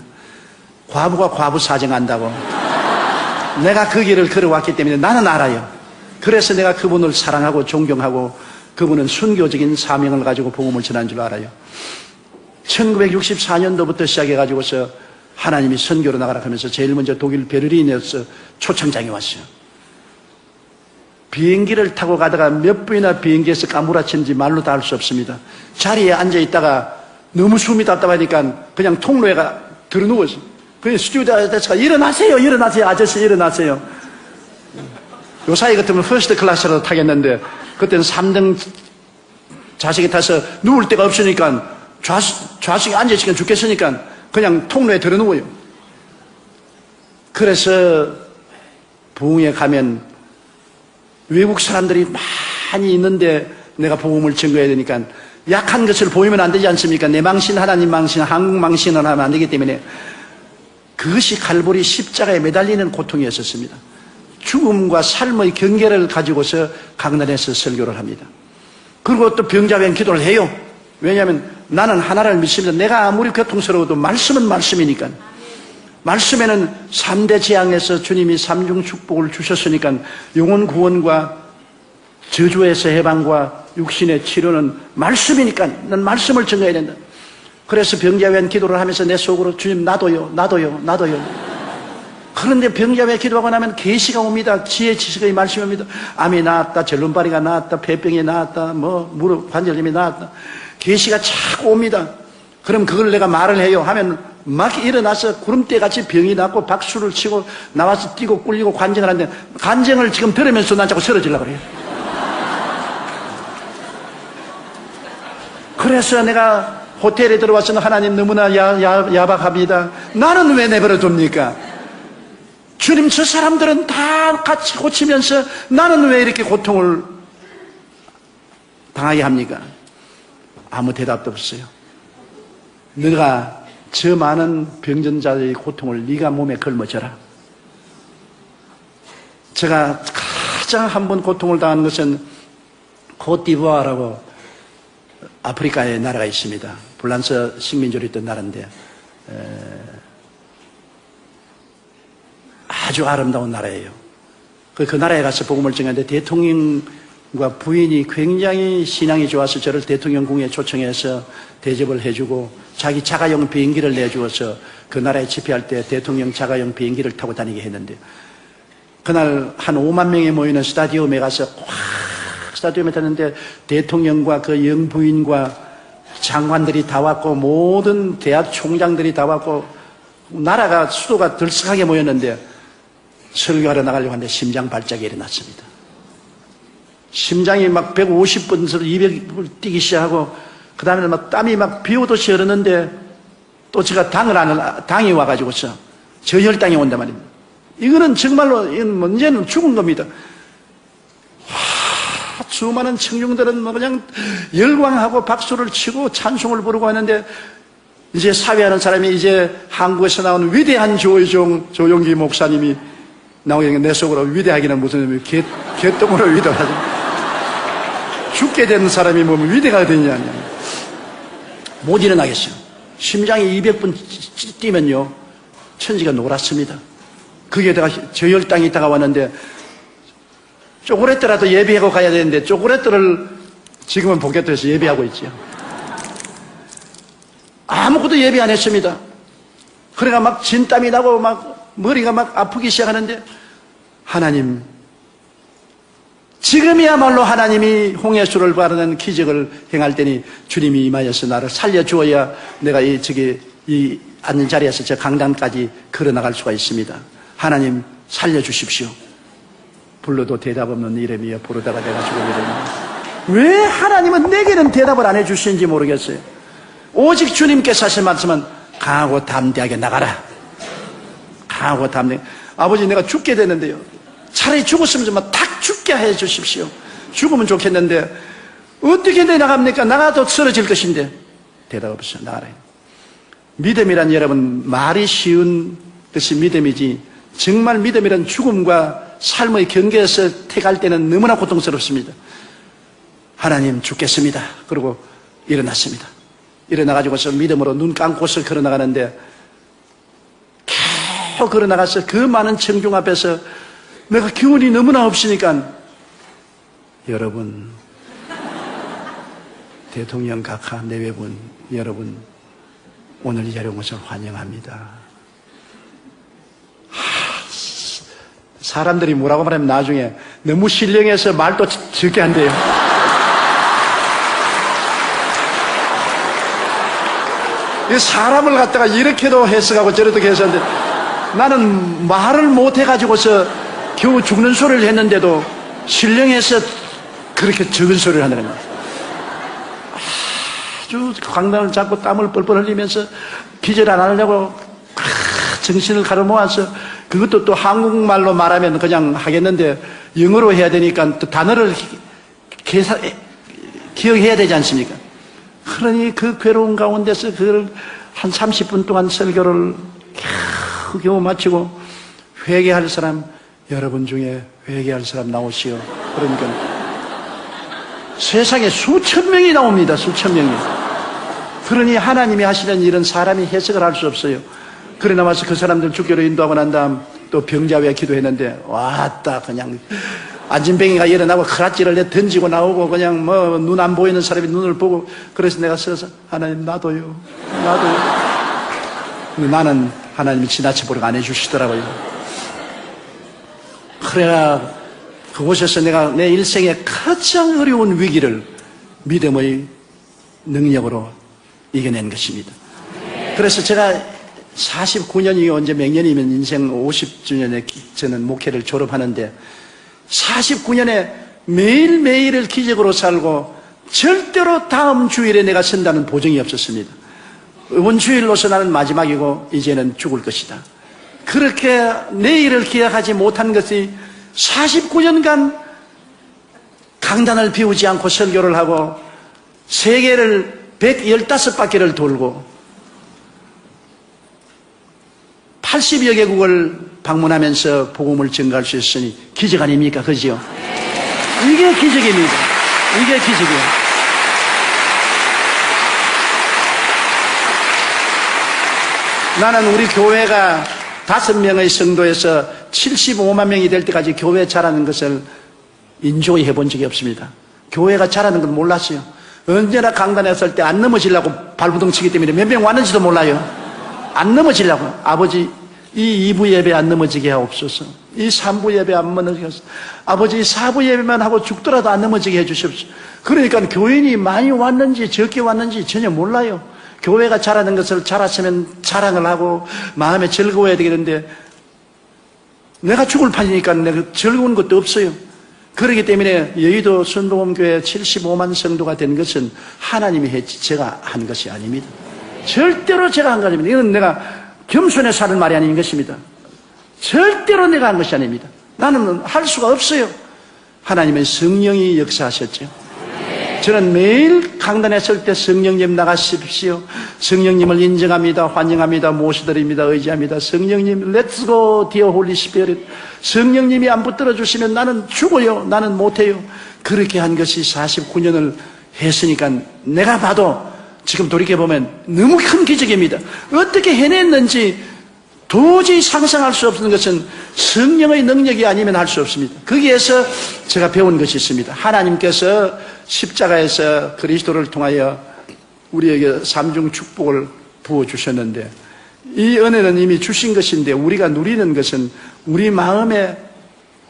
A: 과부가 과부 사정 안다고. 내가 그 길을 걸어왔기 때문에 나는 알아요. 그래서 내가 그분을 사랑하고 존경하고 그분은 순교적인 사명을 가지고 복음을 전한 줄 알아요. 1964년도부터 시작해가지고서 하나님이 선교로 나가라 하면서 제일 먼저 독일 베를린에서 초청장이 왔어요. 비행기를 타고 가다가 몇 분이나 비행기에서 까무라치는지 말로 다 할 수 없습니다. 자리에 앉아있다가 너무 숨이 답답하니까 그냥 통로에 들어 누웠어요. 그냥 스튜디오에서 일어나세요, 아저씨 일어나세요. 요 사이 같으면 퍼스트 클래스로 타겠는데 그때는 3등 좌석에 타서 누울 데가 없으니까 좌석에 앉아있으니까 죽겠으니까 그냥 통로에 들어 누워요. 그래서 부흥에 가면 외국 사람들이 많이 있는데 내가 복음을 전거해야 되니까 약한 것을 보이면 안 되지 않습니까? 내 망신, 하나님 망신, 한국 망신을 하면 안 되기 때문에 그것이 갈보리 십자가에 매달리는 고통이었었습니다. 죽음과 삶의 경계를 가지고서 강단에서 설교를 합니다. 그리고 또 병자변 기도를 해요. 왜냐하면 나는 하나를 믿습니다. 내가 아무리 고통스러워도 말씀은 말씀이니까. 말씀에는 3대 재앙에서 주님이 3중 축복을 주셨으니까 영혼 구원과 저주에서 해방과 육신의 치료는 말씀이니까 난 말씀을 전해야 된다. 그래서 병자변 기도를 하면서 내 속으로 주님 나도요. 그런데 병자변 기도하고 나면 계시가 옵니다. 지혜 지식의 말씀이 옵니다. 암이 나았다, 절름발이가 나았다, 폐병이 나았다, 무릎 관절염이 나았다. 계시가 자꾸 옵니다. 그럼 그걸 내가 말을 해요 하면 막 일어나서 구름대같이 병이 났고 박수를 치고 나와서 뛰고 꿀리고 관쟁을 하는데 관쟁을 지금 들으면서 난 자꾸 쓰러지려고 그래요. 그래서 내가 호텔에 들어와서는 하나님 너무나 야박합니다. 나는 왜 내버려 둡니까? 주님 저 사람들은 다 같이 고치면서 나는 왜 이렇게 고통을 당하게 합니까? 아무 대답도 없어요. 너가 저 많은 병전자들의 고통을 네가 몸에 걸머져라. 제가 가장 한 번 고통을 당한 것은 코트디부아르라고 아프리카의 나라가 있습니다. 불란서 식민지로 있던 나라인데 아주 아름다운 나라예요. 그 나라에 가서 복음을 전했는데 대통령과 부인이 굉장히 신앙이 좋아서 저를 대통령 궁에 초청해서 대접을 해주고 자기 자가용 비행기를 내주어서 그 나라에 집회할 때 대통령 자가용 비행기를 타고 다니게 했는데 그날 한 5만 명이 모이는 스타디움에 가서 스타디움에 탔는데 대통령과 그 영부인과 장관들이 다 왔고 모든 대학 총장들이 다 왔고 나라가 수도가 들썩하게 모였는데 설교하러 나가려고 하는데 심장 발작이 일어났습니다. 심장이 막 150번에서 200번 뛰기 시작하고 그 다음에 막 땀이 막 비 오듯이 흐르는데 또 제가 당이 와가지고서 저혈당이 온단 말입니다. 이거는 정말로 문제는 죽은 겁니다. 수많은 청중들은 그냥 열광하고 박수를 치고 찬송을 부르고 하는데 이제 사회하는 사람이 이제 한국에서 나온 위대한 조용기 목사님이 나오게 내 속으로 위대하기는 무슨 개똥으로 위대하지. 죽게 되는 사람이 뭐 위대가 되냐. 못 일어나겠어요. 심장이 200번 뛰면요 천지가 노랗습니다. 거기에다가 저혈당이 다가왔는데 쪼그레뜨라도 예비하고 가야 되는데 쪼그레뜨를 지금은 복귀해서 예비하고 있죠. 아무것도 예비 안 했습니다. 그래가 막 진땀이 나고 막 머리가 막 아프기 시작하는데 하나님 지금이야말로 하나님이 홍해수를 바르는 기적을 행할 때니 주님이 임하여서 나를 살려주어야 내가 이 앉은 자리에서 저 강단까지 걸어나갈 수가 있습니다. 하나님 살려주십시오. 불러도 대답 없는 이름이여 부르다가 내가 죽어버렸네. 왜 하나님은 내게는 대답을 안 해주시는지 모르겠어요. 오직 주님께서 하신 말씀은 강하고 담대하게 나가라. 강하고 담대하게. 아버지 내가 죽게 되는데요. 차라리 죽었으면 좀 탁 죽게 해주십시오. 죽으면 좋겠는데 어떻게 나갑니까? 나가도 쓰러질 것인데 대답 없어요. 나가라. 믿음이란 여러분 말이 쉬운 것이 믿음이지 정말 믿음이란 죽음과 삶의 경계에서 택할 때는 너무나 고통스럽습니다. 하나님 죽겠습니다. 그리고 일어났습니다. 일어나가지고서 믿음으로 눈 감고서 걸어나가는데 계속 걸어나가서 그 많은 청중 앞에서 내가 기운이 너무나 없으니까 여러분 대통령 각하 내외분 여러분 오늘 이 자리에 온 것을 환영합니다. 사람들이 뭐라고 말하면 나중에 너무 신령해서 말도 적게 한대요. 사람을 갖다가 이렇게도 해석하고 저렇게 해석하는데 나는 말을 못해가지고서 겨우 죽는 소리를 했는데도 신령해서 그렇게 적은 소리를 하는 겁니다. 아주 강단을 잡고 땀을 뻘뻘 흘리면서 기절 안 하려고 정신을 가로모아서 그것도 또 한국말로 말하면 그냥 하겠는데 영어로 해야 되니까 또 단어를 기억해야 되지 않습니까? 그러니 그 괴로운 가운데서 그걸 한 30분 동안 설교를 겨우 마치고 회개할 사람 여러분 중에 회개할 사람 나오시오. 그러니까 세상에 수천 명이 나옵니다. 수천 명이. 그러니 하나님이 하시는 일은 사람이 해석을 할 수 없어요. 그래 나와서 그 사람들 주교로 인도하고 난 다음 또 병자회 기도했는데 왔다 그냥 안진뱅이가 일어나고 크라찌를 내 던지고 나오고 그냥 뭐 눈 안 보이는 사람이 눈을 보고 그래서 내가 서서 하나님 나도요. 근데 나는 하나님이 지나쳐 보려고 안 해주시더라고요. 그래야 그곳에서 내가 내 일생의 가장 어려운 위기를 믿음의 능력으로 이겨낸 것입니다. 그래서 제가 49년이 언제 몇 년이면 인생 50주년에 저는 목회를 졸업하는데 49년에 매일매일을 기적으로 살고 절대로 다음 주일에 내가 선다는 보증이 없었습니다. 이번 주일로서 나는 마지막이고 이제는 죽을 것이다. 그렇게 내일을 기약하지 못한 것이 49년간 강단을 비우지 않고 설교를 하고 세계를 115바퀴를 돌고 80여 개국을 방문하면서 복음을 전가할 수 있으니 기적 아닙니까? 그죠? 이게 기적입니다. 이게 기적이에요. 나는 우리 교회가 5명의 성도에서 75만 명이 될 때까지 교회 자라는 것을 인조해 본 적이 없습니다. 교회가 자라는 건 몰랐어요. 언제나 강단에 설 때 안 넘어지려고 발부둥 치기 때문에 몇 명 왔는지도 몰라요. 안 넘어지려고. 아버지 이 2부 예배 안 넘어지게 하옵소서. 이 3부 예배 안 넘어지게 하옵소서. 아버지 4부 예배만 하고 죽더라도 안 넘어지게 해주십시오. 그러니까 교인이 많이 왔는지 적게 왔는지 전혀 몰라요. 교회가 자라는 것을 자랐으면 자랑을 하고 마음에 즐거워야 되겠는데 내가 죽을 판이니까 내가 즐거운 것도 없어요. 그렇기 때문에 여의도 순복음교회 75만 성도가 된 것은 하나님이 했지 제가 한 것이 아닙니다. 절대로 제가 한 것입니다. 이건 내가 겸손해서 하는 말이 아닌 것입니다. 절대로 내가 한 것이 아닙니다. 나는 할 수가 없어요. 하나님은 성령이 역사하셨죠. 저는 매일 강단에 설 때 성령님 나가십시오. 성령님을 인정합니다. 환영합니다. 모셔드립니다. 의지합니다. 성령님 Let's go dear Holy Spirit. 성령님이 안 붙들어 주시면 나는 죽어요. 나는 못해요. 그렇게 한 것이 49년을 했으니까 내가 봐도 지금 돌이켜보면 너무 큰 기적입니다. 어떻게 해냈는지 도저히 상상할 수 없는 것은 성령의 능력이 아니면 할 수 없습니다. 거기에서 제가 배운 것이 있습니다. 하나님께서 십자가에서 그리스도를 통하여 우리에게 삼중 축복을 부어주셨는데 이 은혜는 이미 주신 것인데 우리가 누리는 것은 우리 마음에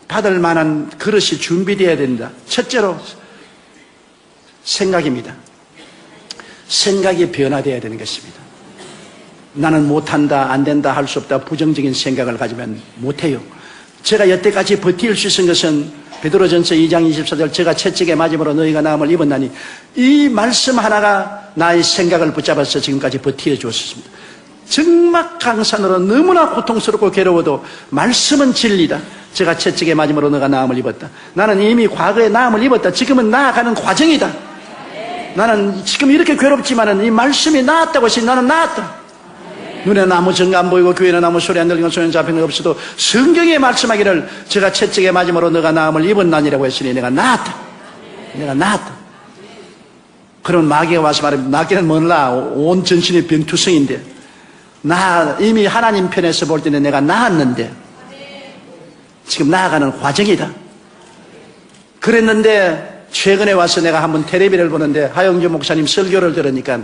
A: 받을 만한 그릇이 준비되어야 된다. 첫째로 생각입니다. 생각이 변화되어야 되는 것입니다. 나는 못한다, 안 된다, 할 수 없다, 부정적인 생각을 가지면 못해요. 제가 여태까지 버틸 수 있은 것은 베드로전서 2장 24절 제가 채찍에 맞음으로 너희가 나음을 입었나니 이 말씀 하나가 나의 생각을 붙잡아서 지금까지 버티어 주었습니다. 적막강산으로 너무나 고통스럽고 괴로워도 말씀은 진리다. 제가 채찍에 맞음으로 너가 나음을 입었다. 나는 이미 과거에 나음을 입었다. 지금은 나아가는 과정이다. 나는 지금 이렇게 괴롭지만은 이 말씀이 나았다고 해서 나는 나았다. 눈에는 아무 증거 안 보이고 귀에는 아무 소리 안 들리고 손에 잡히는 거 없어도 성경에 말씀하기를 제가 채찍에 맞음으로 너가 나음을 입었나니라고 했으니 내가 나았다. 내가 나았다. 그러면 마귀가 와서 말하면 마귀는 몰라. 온 전신이 병투성인데 나 이미 하나님 편에서 볼 때는 내가 나았는데 지금 나아가는 과정이다. 그랬는데 최근에 와서 내가 한번 텔레비를 보는데 하영주 목사님 설교를 들으니까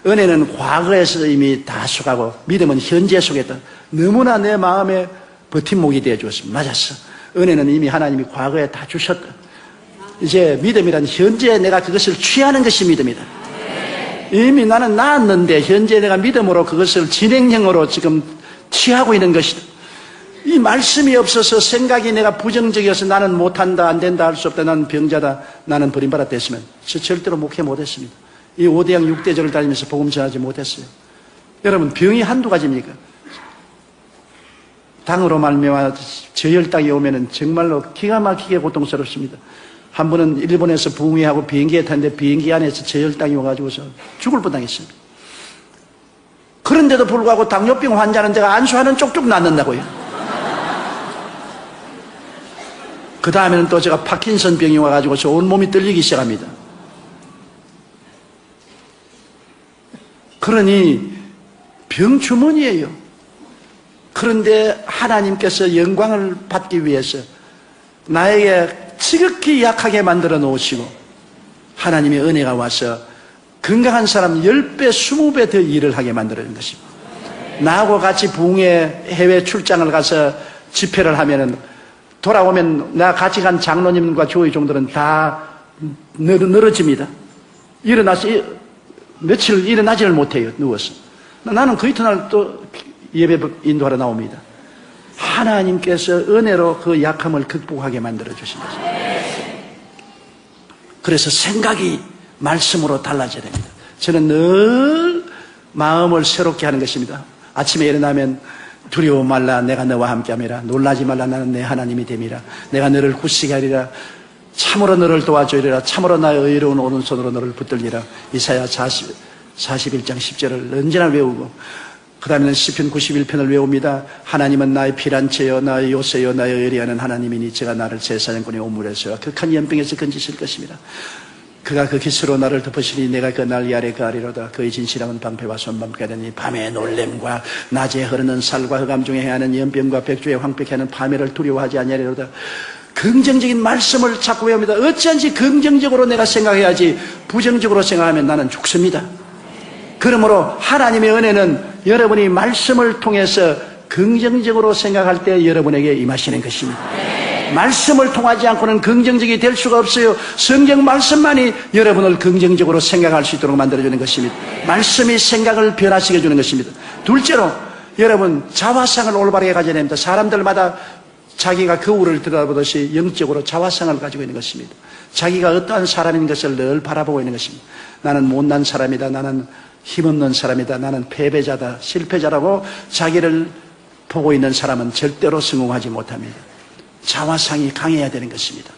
A: 은혜는 과거에서 이미 다 속하고 믿음은 현재 속에다. 너무나 내 마음에 버팀목이 되어 주었습니다. 맞았어. 은혜는 이미 하나님이 과거에 다 주셨다. 이제 믿음이란 현재 내가 그것을 취하는 것이 믿음이다. 이미 나는 나았는데 현재 내가 믿음으로 그것을 진행형으로 지금 취하고 있는 것이다. 이 말씀이 없어서 생각이 내가 부정적이어서 나는 못한다, 안 된다, 할 수 없다, 나는 병자다, 나는 버림받았다 했으면 저 절대로 목회 못했습니다. 이 5대양 6대절을 다니면서 복음 전하지 못했어요. 여러분 병이 한두 가지입니까? 당으로 말미암아 저혈당이 오면은 정말로 기가 막히게 고통스럽습니다. 한 분은 일본에서 부흥회하고 비행기에 탔는데 비행기 안에서 저혈당이 와가지고서 죽을 뻔당했습니다. 그런데도 불구하고 당뇨병 환자는 제가 안수하는 쪽쪽 낫는다고요. 그 다음에는 또 제가 파킨슨 병이 와가지고서 온몸이 떨리기 시작합니다. 그러니 병주머니예요. 그런데 하나님께서 영광을 받기 위해서 나에게 지극히 약하게 만들어 놓으시고 하나님의 은혜가 와서 건강한 사람 10배, 20배 더 일을 하게 만들어낸 것입니다. 나하고 같이 부흥회 해외 출장을 가서 집회를 하면은 돌아오면 나 같이 간 장로님과 교회 종들은 다 늘어집니다. 일어나서 며칠 일어나지를 못해요. 누워서. 나는 그 이튿날 또 예배 인도하러 나옵니다. 하나님께서 은혜로 그 약함을 극복하게 만들어 주신 것입니다. 그래서 생각이 말씀으로 달라져야 됩니다. 저는 늘 마음을 새롭게 하는 것입니다. 아침에 일어나면 두려워 말라 내가 너와 함께함이라. 놀라지 말라 나는 내 하나님이 됨이라. 내가 너를 굳세게 하리라. 참으로 너를 도와주리라. 참으로 나의 의로운 오른손으로 너를 붙들리라. 이사야 41장 10절을 언제나 외우고 그 다음에는 시편 91편을 외웁니다. 하나님은 나의 피난처여 나의 요새여 나의 의리하는 하나님이니 제가 나를 제사장꾼의 오물에서 극한 연병에서 건지실 것입니다. 그가 그 깃으로 나를 덮으시니 내가 그 날개 아래 거하리로다. 그의 진실함은 방패와 손방패가 되니 밤의 놀램과 낮에 흐르는 살과 흑암 중에 해하는 연병과 백주에 황폐케 하는 파멸을 두려워하지 아니하리로다. 긍정적인 말씀을 자꾸 외웁니다. 어찌한지 긍정적으로 내가 생각해야지 부정적으로 생각하면 나는 죽습니다. 그러므로 하나님의 은혜는 여러분이 말씀을 통해서 긍정적으로 생각할 때 여러분에게 임하시는 것입니다. 말씀을 통하지 않고는 긍정적이 될 수가 없어요. 성경 말씀만이 여러분을 긍정적으로 생각할 수 있도록 만들어주는 것입니다. 말씀이 생각을 변화시켜 주는 것입니다. 둘째로 여러분 자화상을 올바르게 가져야 됩니다. 사람들마다 자기가 거울을 들여다보듯이 영적으로 자화상을 가지고 있는 것입니다. 자기가 어떠한 사람인 것을 늘 바라보고 있는 것입니다. 나는 못난 사람이다. 나는 힘없는 사람이다. 나는 패배자다. 실패자라고 자기를 보고 있는 사람은 절대로 성공하지 못합니다. 자화상이 강해야 되는 것입니다.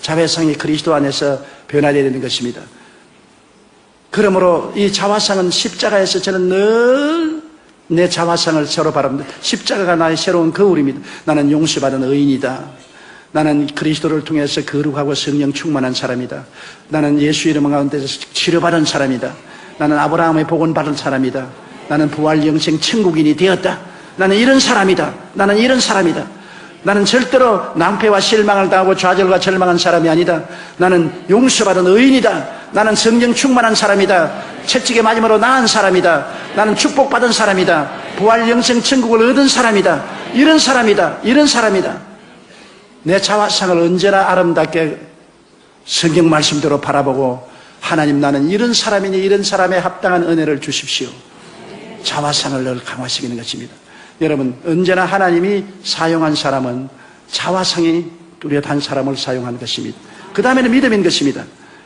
A: 자화상이 그리스도 안에서 변화되어야 되는 것입니다. 그러므로 이 자화상은 십자가에서 저는 늘 내 자화상을 서로 바랍니다. 십자가가 나의 새로운 거울입니다. 나는 용서받은 의인이다. 나는 그리스도를 통해서 거룩하고 성령 충만한 사람이다. 나는 예수 이름 가운데서 치료받은 사람이다. 나는 아브라함의 복은 받은 사람이다. 나는 부활 영생 천국인이 되었다. 나는 이런 사람이다. 나는 이런 사람이다. 나는 절대로 낭패와 실망을 당하고 좌절과 절망한 사람이 아니다. 나는 용서받은 의인이다. 나는 성령 충만한 사람이다. 채찍에 맞음으로 나은 사람이다. 나는 축복받은 사람이다. 부활 영생 천국을 얻은 사람이다. 이런 사람이다. 이런 사람이다. 내 자화상을 언제나 아름답게 성경 말씀대로 바라보고 하나님 나는 이런 사람이니 이런 사람에 합당한 은혜를 주십시오. 자화상을 늘 강화시키는 것입니다. 여러분 언제나 하나님이 사용한 사람은 자화상이 뚜렷한 사람을 사용한 것입니다. 그 다음에는 믿음인 것입니다.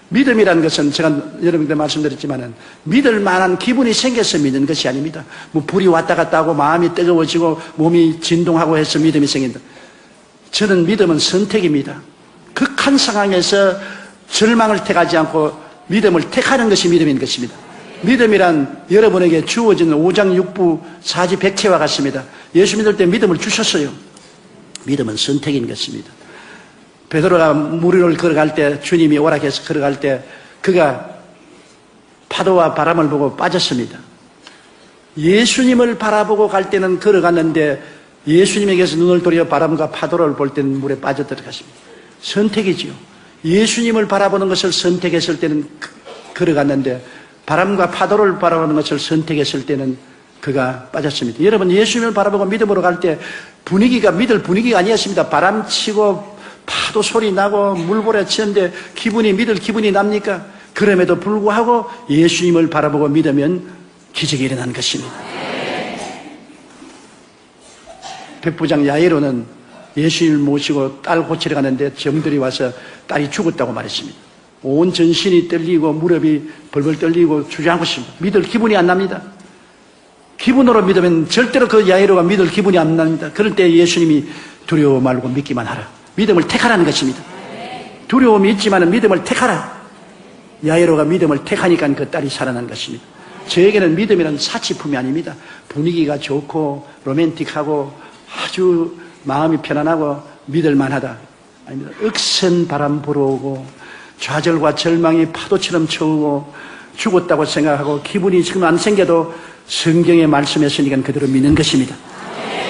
A: 믿음이라는 것은 제가 여러분들 말씀드렸지만은 믿을 만한 기분이 생겨서 믿는 것이 아닙니다. 뭐 불이 왔다 갔다 하고 마음이 뜨거워지고 몸이 진동하고 해서 믿음이 생긴다. 저는 믿음은 선택입니다. 극한 상황에서 절망을 택하지 않고 믿음을 택하는 것이 믿음인 것입니다. 믿음이란 여러분에게 주어지는 5장 6부 4지 백체와 같습니다. 예수 믿을 때 믿음을 주셨어요. 믿음은 선택인 것입니다. 베드로가 물 위를 걸어갈 때 주님이 오락해서 걸어갈 때 그가 파도와 바람을 보고 빠졌습니다. 예수님을 바라보고 갈 때는 걸어갔는데 예수님에게서 눈을 돌려 바람과 파도를 볼 때는 물에 빠져들어갔습니다. 선택이지요. 예수님을 바라보는 것을 선택했을 때는 걸어갔는데 바람과 파도를 바라보는 것을 선택했을 때는 그가 빠졌습니다. 여러분 예수님을 바라보고 믿음으로 갈 때 분위기가 믿을 분위기가 아니었습니다. 바람 치고 파도 소리 나고 물보라 치는데 믿을 기분이 납니까? 그럼에도 불구하고 예수님을 바라보고 믿으면 기적이 일어난 것입니다. 백부장 야이로는 예수님을 모시고 딸 고치러 가는데 정들이 와서 딸이 죽었다고 말했습니다. 온 전신이 떨리고 무릎이 벌벌 떨리고 주저앉고 있습니다. 믿을 기분이 안 납니다. 기분으로 믿으면 절대로 그 야이로가 믿을 기분이 안 납니다. 그럴 때 예수님이 두려워 말고 믿기만 하라. 믿음을 택하라는 것입니다. 두려움이 있지만 믿음을 택하라. 야이로가 믿음을 택하니까 그 딸이 살아난 것입니다. 저에게는 믿음이란 사치품이 아닙니다. 분위기가 좋고 로맨틱하고 아주 마음이 편안하고 믿을만하다. 아닙니다. 억센 바람 불어오고 좌절과 절망이 파도처럼 쳐오고 죽었다고 생각하고 기분이 지금 안 생겨도 성경의 말씀했으니까 그대로 믿는 것입니다.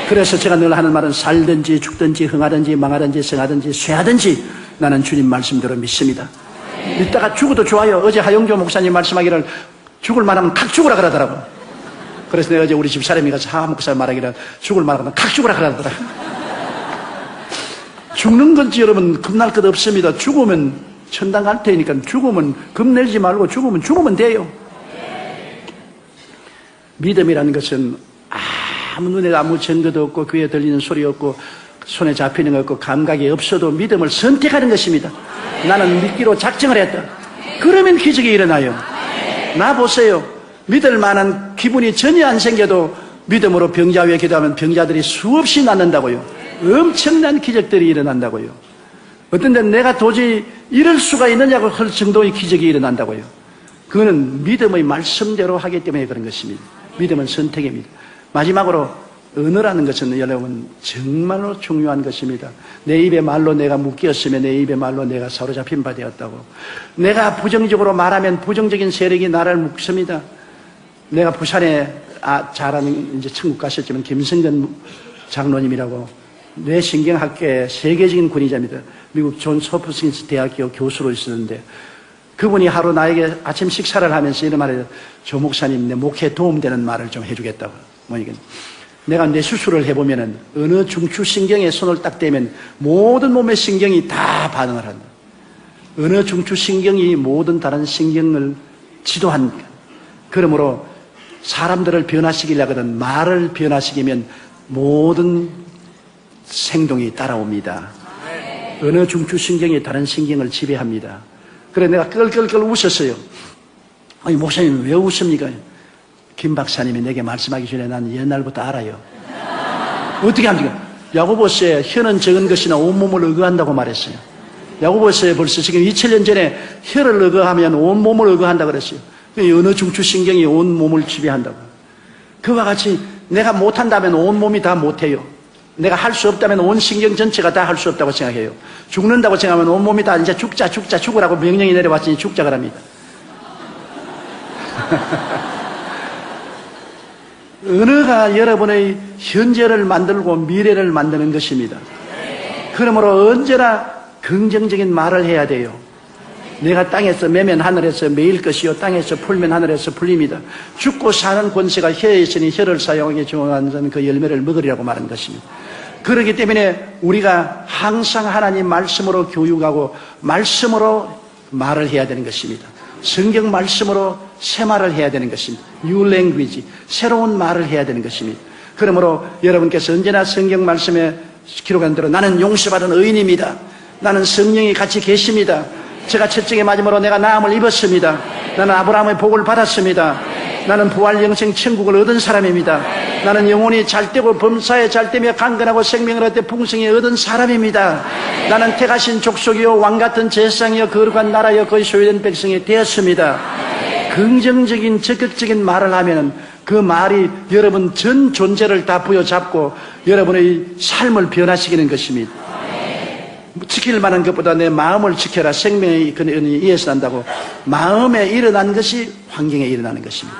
A: 그래서 제가 늘 하는 말은 살든지 죽든지 흥하든지 망하든지 성하든지 쇠하든지 나는 주님 말씀대로 믿습니다. 믿다가 죽어도 좋아요. 어제 하영조 목사님 말씀하기를 죽을 만하면 탁 죽으라 그러더라고. 그래서 내가 어제 우리 집 사람이 가서 하 목사 말하기를 죽을 만하면 탁 죽으라 그러더라고. 죽는 건지 여러분 겁날 것 없습니다. 죽으면 천당 갈 테니까 죽으면 겁내지 말고 죽으면 돼요. 믿음이라는 것은 아무 눈에 아무 증거도 없고 귀에 들리는 소리 없고 손에 잡히는 거 없고 감각이 없어도 믿음을 선택하는 것입니다. 나는 믿기로 작정을 했다. 그러면 기적이 일어나요. 나 보세요. 믿을 만한 기분이 전혀 안 생겨도 믿음으로 병자 위에 기도하면 병자들이 수없이 낫는다고요. 엄청난 기적들이 일어난다고요. 어떤 데는 내가 도저히 이럴 수가 있느냐고 할 정도의 기적이 일어난다고요. 그거는 믿음의 말씀대로 하기 때문에 그런 것입니다. 믿음은 선택입니다. 마지막으로 언어라는 것은 여러분 정말로 중요한 것입니다. 내 입의 말로 내가 묶였으면 내 입의 말로 내가 사로잡힌 바 되었다고. 내가 부정적으로 말하면 부정적인 세력이 나를 묶습니다. 내가 부산에 잘하는 이제 천국 가셨지만 김성근 장로님이라고 뇌신경학계의 세계적인 권위자입니다. 미국 존스 홉킨스 대학교 교수로 있었는데 그분이 하루 나에게 아침 식사를 하면서 이런 말을 해요. 조 목사님 내 목회에 도움되는 말을 좀 해주겠다고. 뭐니까 내가 뇌 수술을 해보면은 어느 중추신경에 손을 딱 대면 모든 몸의 신경이 다 반응을 한다. 어느 중추신경이 모든 다른 신경을 지도한다. 그러므로 사람들을 변화시키려고 하든 말을 변화시키면 모든 행동이 따라옵니다. 어느 중추신경이 다른 신경을 지배합니다. 그래 내가 끌끌끌 웃었어요. 아니 목사님 왜 웃습니까? 김 박사님이 내게 말씀하기 전에 난 옛날부터 알아요. 어떻게 합니까? 야고보서에 혀는 적은 것이나 온몸을 의거한다고 말했어요. 야고보서에 벌써 지금 2000년 전에 혀를 의거하면 온몸을 의거한다고 그랬어요. 어느 중추신경이 온몸을 지배한다고. 그와 같이 내가 못한다면 온몸이 다 못해요. 내가 할 수 없다면 온 신경 전체가 다 할 수 없다고 생각해요. 죽는다고 생각하면 온몸이 다 이제 죽으라고 명령이 내려왔으니 죽자 그럽니다. 언어가 여러분의 현재를 만들고 미래를 만드는 것입니다. 그러므로 언제나 긍정적인 말을 해야 돼요. 내가 땅에서 매면 하늘에서 매일 것이요 땅에서 풀면 하늘에서 풀립니다. 죽고 사는 권세가 혀에 있으니 혀를 사용하게 정하는 그 열매를 먹으리라고 말하는 것입니다. 그렇기 때문에 우리가 항상 하나님 말씀으로 교육하고 말씀으로 말을 해야 되는 것입니다. 성경 말씀으로 새 말을 해야 되는 것입니다. New language, 새로운 말을 해야 되는 것입니다. 그러므로 여러분께서 언제나 성경 말씀에 기록한 대로 나는 용서받은 의인입니다. 나는 성령이 같이 계십니다. 제가 채찍에 맞음으로 내가 나음을 입었습니다. 나는 아브라함의 복을 받았습니다. 나는 부활 영생 천국을 얻은 사람입니다. 나는 영혼이 잘되고 범사에 잘되며 강건하고 생명을 얻되 풍성히 얻은 사람입니다. 나는 택하신 족속이요 왕같은 제사장이요 거룩한 나라요 거의 소유된 백성이 되었습니다. 긍정적인 적극적인 말을 하면 그 말이 여러분 전 존재를 다 부여잡고 여러분의 삶을 변화시키는 것입니다. 지킬 만한 것보다 내 마음을 지켜라. 생명의 근원이 이에서 난다고. 마음에 일어난 것이 환경에 일어나는 것입니다.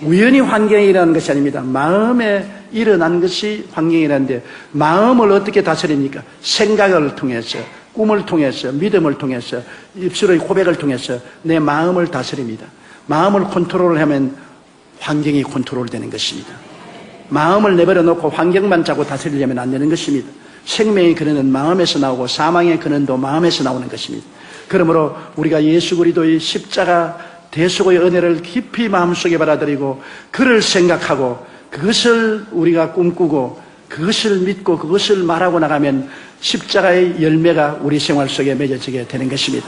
A: 우연히 환경에 일어나는 것이 아닙니다. 마음에 일어난 것이 환경에 일어나는데 마음을 어떻게 다스립니까? 생각을 통해서, 꿈을 통해서, 믿음을 통해서, 입술의 고백을 통해서 내 마음을 다스립니다. 마음을 컨트롤을 하면 환경이 컨트롤되는 것입니다. 마음을 내버려 놓고 환경만 자꾸 다스리려면 안 되는 것입니다. 생명의 근원은 마음에서 나오고 사망의 근원도 마음에서 나오는 것입니다. 그러므로 우리가 예수 그리스도의 십자가 대속의 은혜를 깊이 마음속에 받아들이고 그를 생각하고 그것을 우리가 꿈꾸고 그것을 믿고 그것을 말하고 나가면 십자가의 열매가 우리 생활 속에 맺어지게 되는 것입니다.